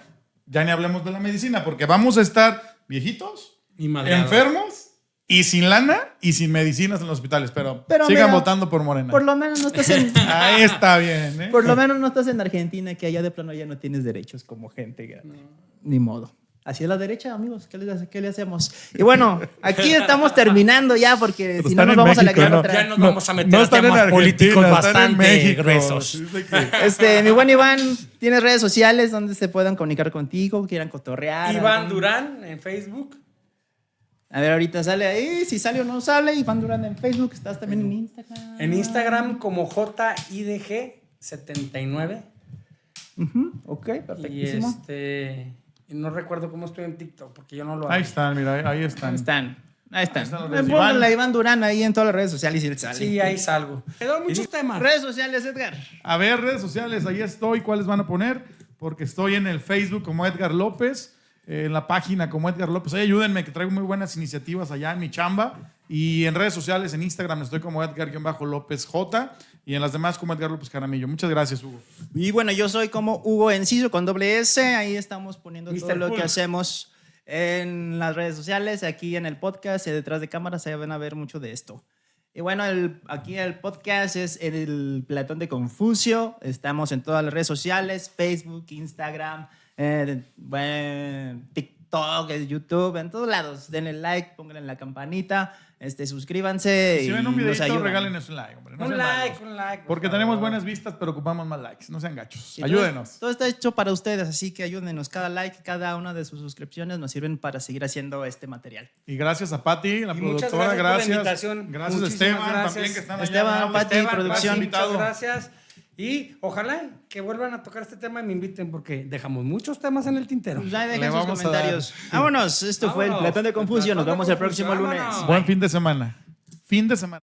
ya ni hablemos de la medicina, porque vamos a estar viejitos, Y madreados. enfermos y sin lana y sin medicinas en los hospitales. Pero Pero sigan mira, votando por Morena. Por lo menos no estás en. Ahí está bien, ¿eh? Por lo menos no estás en Argentina, que allá de plano ya no tienes derechos como gente grande. Ni modo. Así es la derecha, amigos. ¿Qué le hacemos? Y bueno, aquí estamos terminando ya porque Pero si no están nos en vamos a México, alegrar ¿no? otra. Ya nos vamos a meter a están en temas Argentina, políticos están en bastante México. gruesos. Dice que- Mi buen Iván, ¿tienes redes sociales donde se puedan comunicar contigo, quieran cotorrear? Iván algo? Durán en Facebook. A ver, ahorita sale ahí. Si sale o no sale, Iván Durán en Facebook. Estás también en Instagram. En Instagram como JIDG79. Ok, Y perfectísimo. y no recuerdo cómo estoy en TikTok porque yo no lo hago. Ahí están, mira, ahí están. Ahí están. Ahí están. están los de Pónganle Iván. a Iván Durán ahí en todas las redes sociales y él sale. Sí, ahí salgo. Quedaron muchos temas. Redes sociales, Edgar. A ver, redes sociales, ahí estoy. ¿Cuáles van a poner? Porque estoy en el Facebook como Edgar López, en la página como Edgar López. Ahí ayúdenme, que traigo muy buenas iniciativas allá en mi chamba. Y en redes sociales, en Instagram, estoy como Edgar-López J. Y en las demás como Edgar López Jaramillo. Muchas gracias, Hugo. Y bueno, yo soy como Hugo Enciso con doble S. Ahí estamos poniendo todo Mr. lo que Hulk. hacemos en las redes sociales, aquí en el podcast, detrás de cámaras, se van a ver mucho de esto. Y bueno, aquí el podcast es el Platón de Confucio. Estamos en todas las redes sociales, Facebook, Instagram, TikTok. TikTok, en YouTube, en todos lados. Denle like, pónganle la campanita, suscríbanse. Si y ven un nos videito, ayudan. regálenos un like, hombre. No Un sean like, malos. un like. por Porque favor. tenemos buenas vistas, pero ocupamos más likes. No sean gachos. Y Ayúdenos. Todo está hecho para ustedes, así que ayúdenos. Cada like, cada una de sus suscripciones nos sirven para seguir haciendo este material. Y gracias a Pati, la Y muchas productora. gracias por la Gracias. invitación. Gracias a Muchísimas Esteban gracias. también, que están allá. Esteban, abajo. Pati, Esteban, producción. Pati, invitado. muchas gracias. Y ojalá que vuelvan a tocar este tema y me inviten porque dejamos muchos temas en el tintero. Pues ahí Le dejen sus vamos a comentarios. dar. Vámonos, esto fue el Vámonos. Platón de Confusión. Nos Platón de vemos el próximo Confusión, lunes. vámonos. Buen fin de semana. Fin de semana.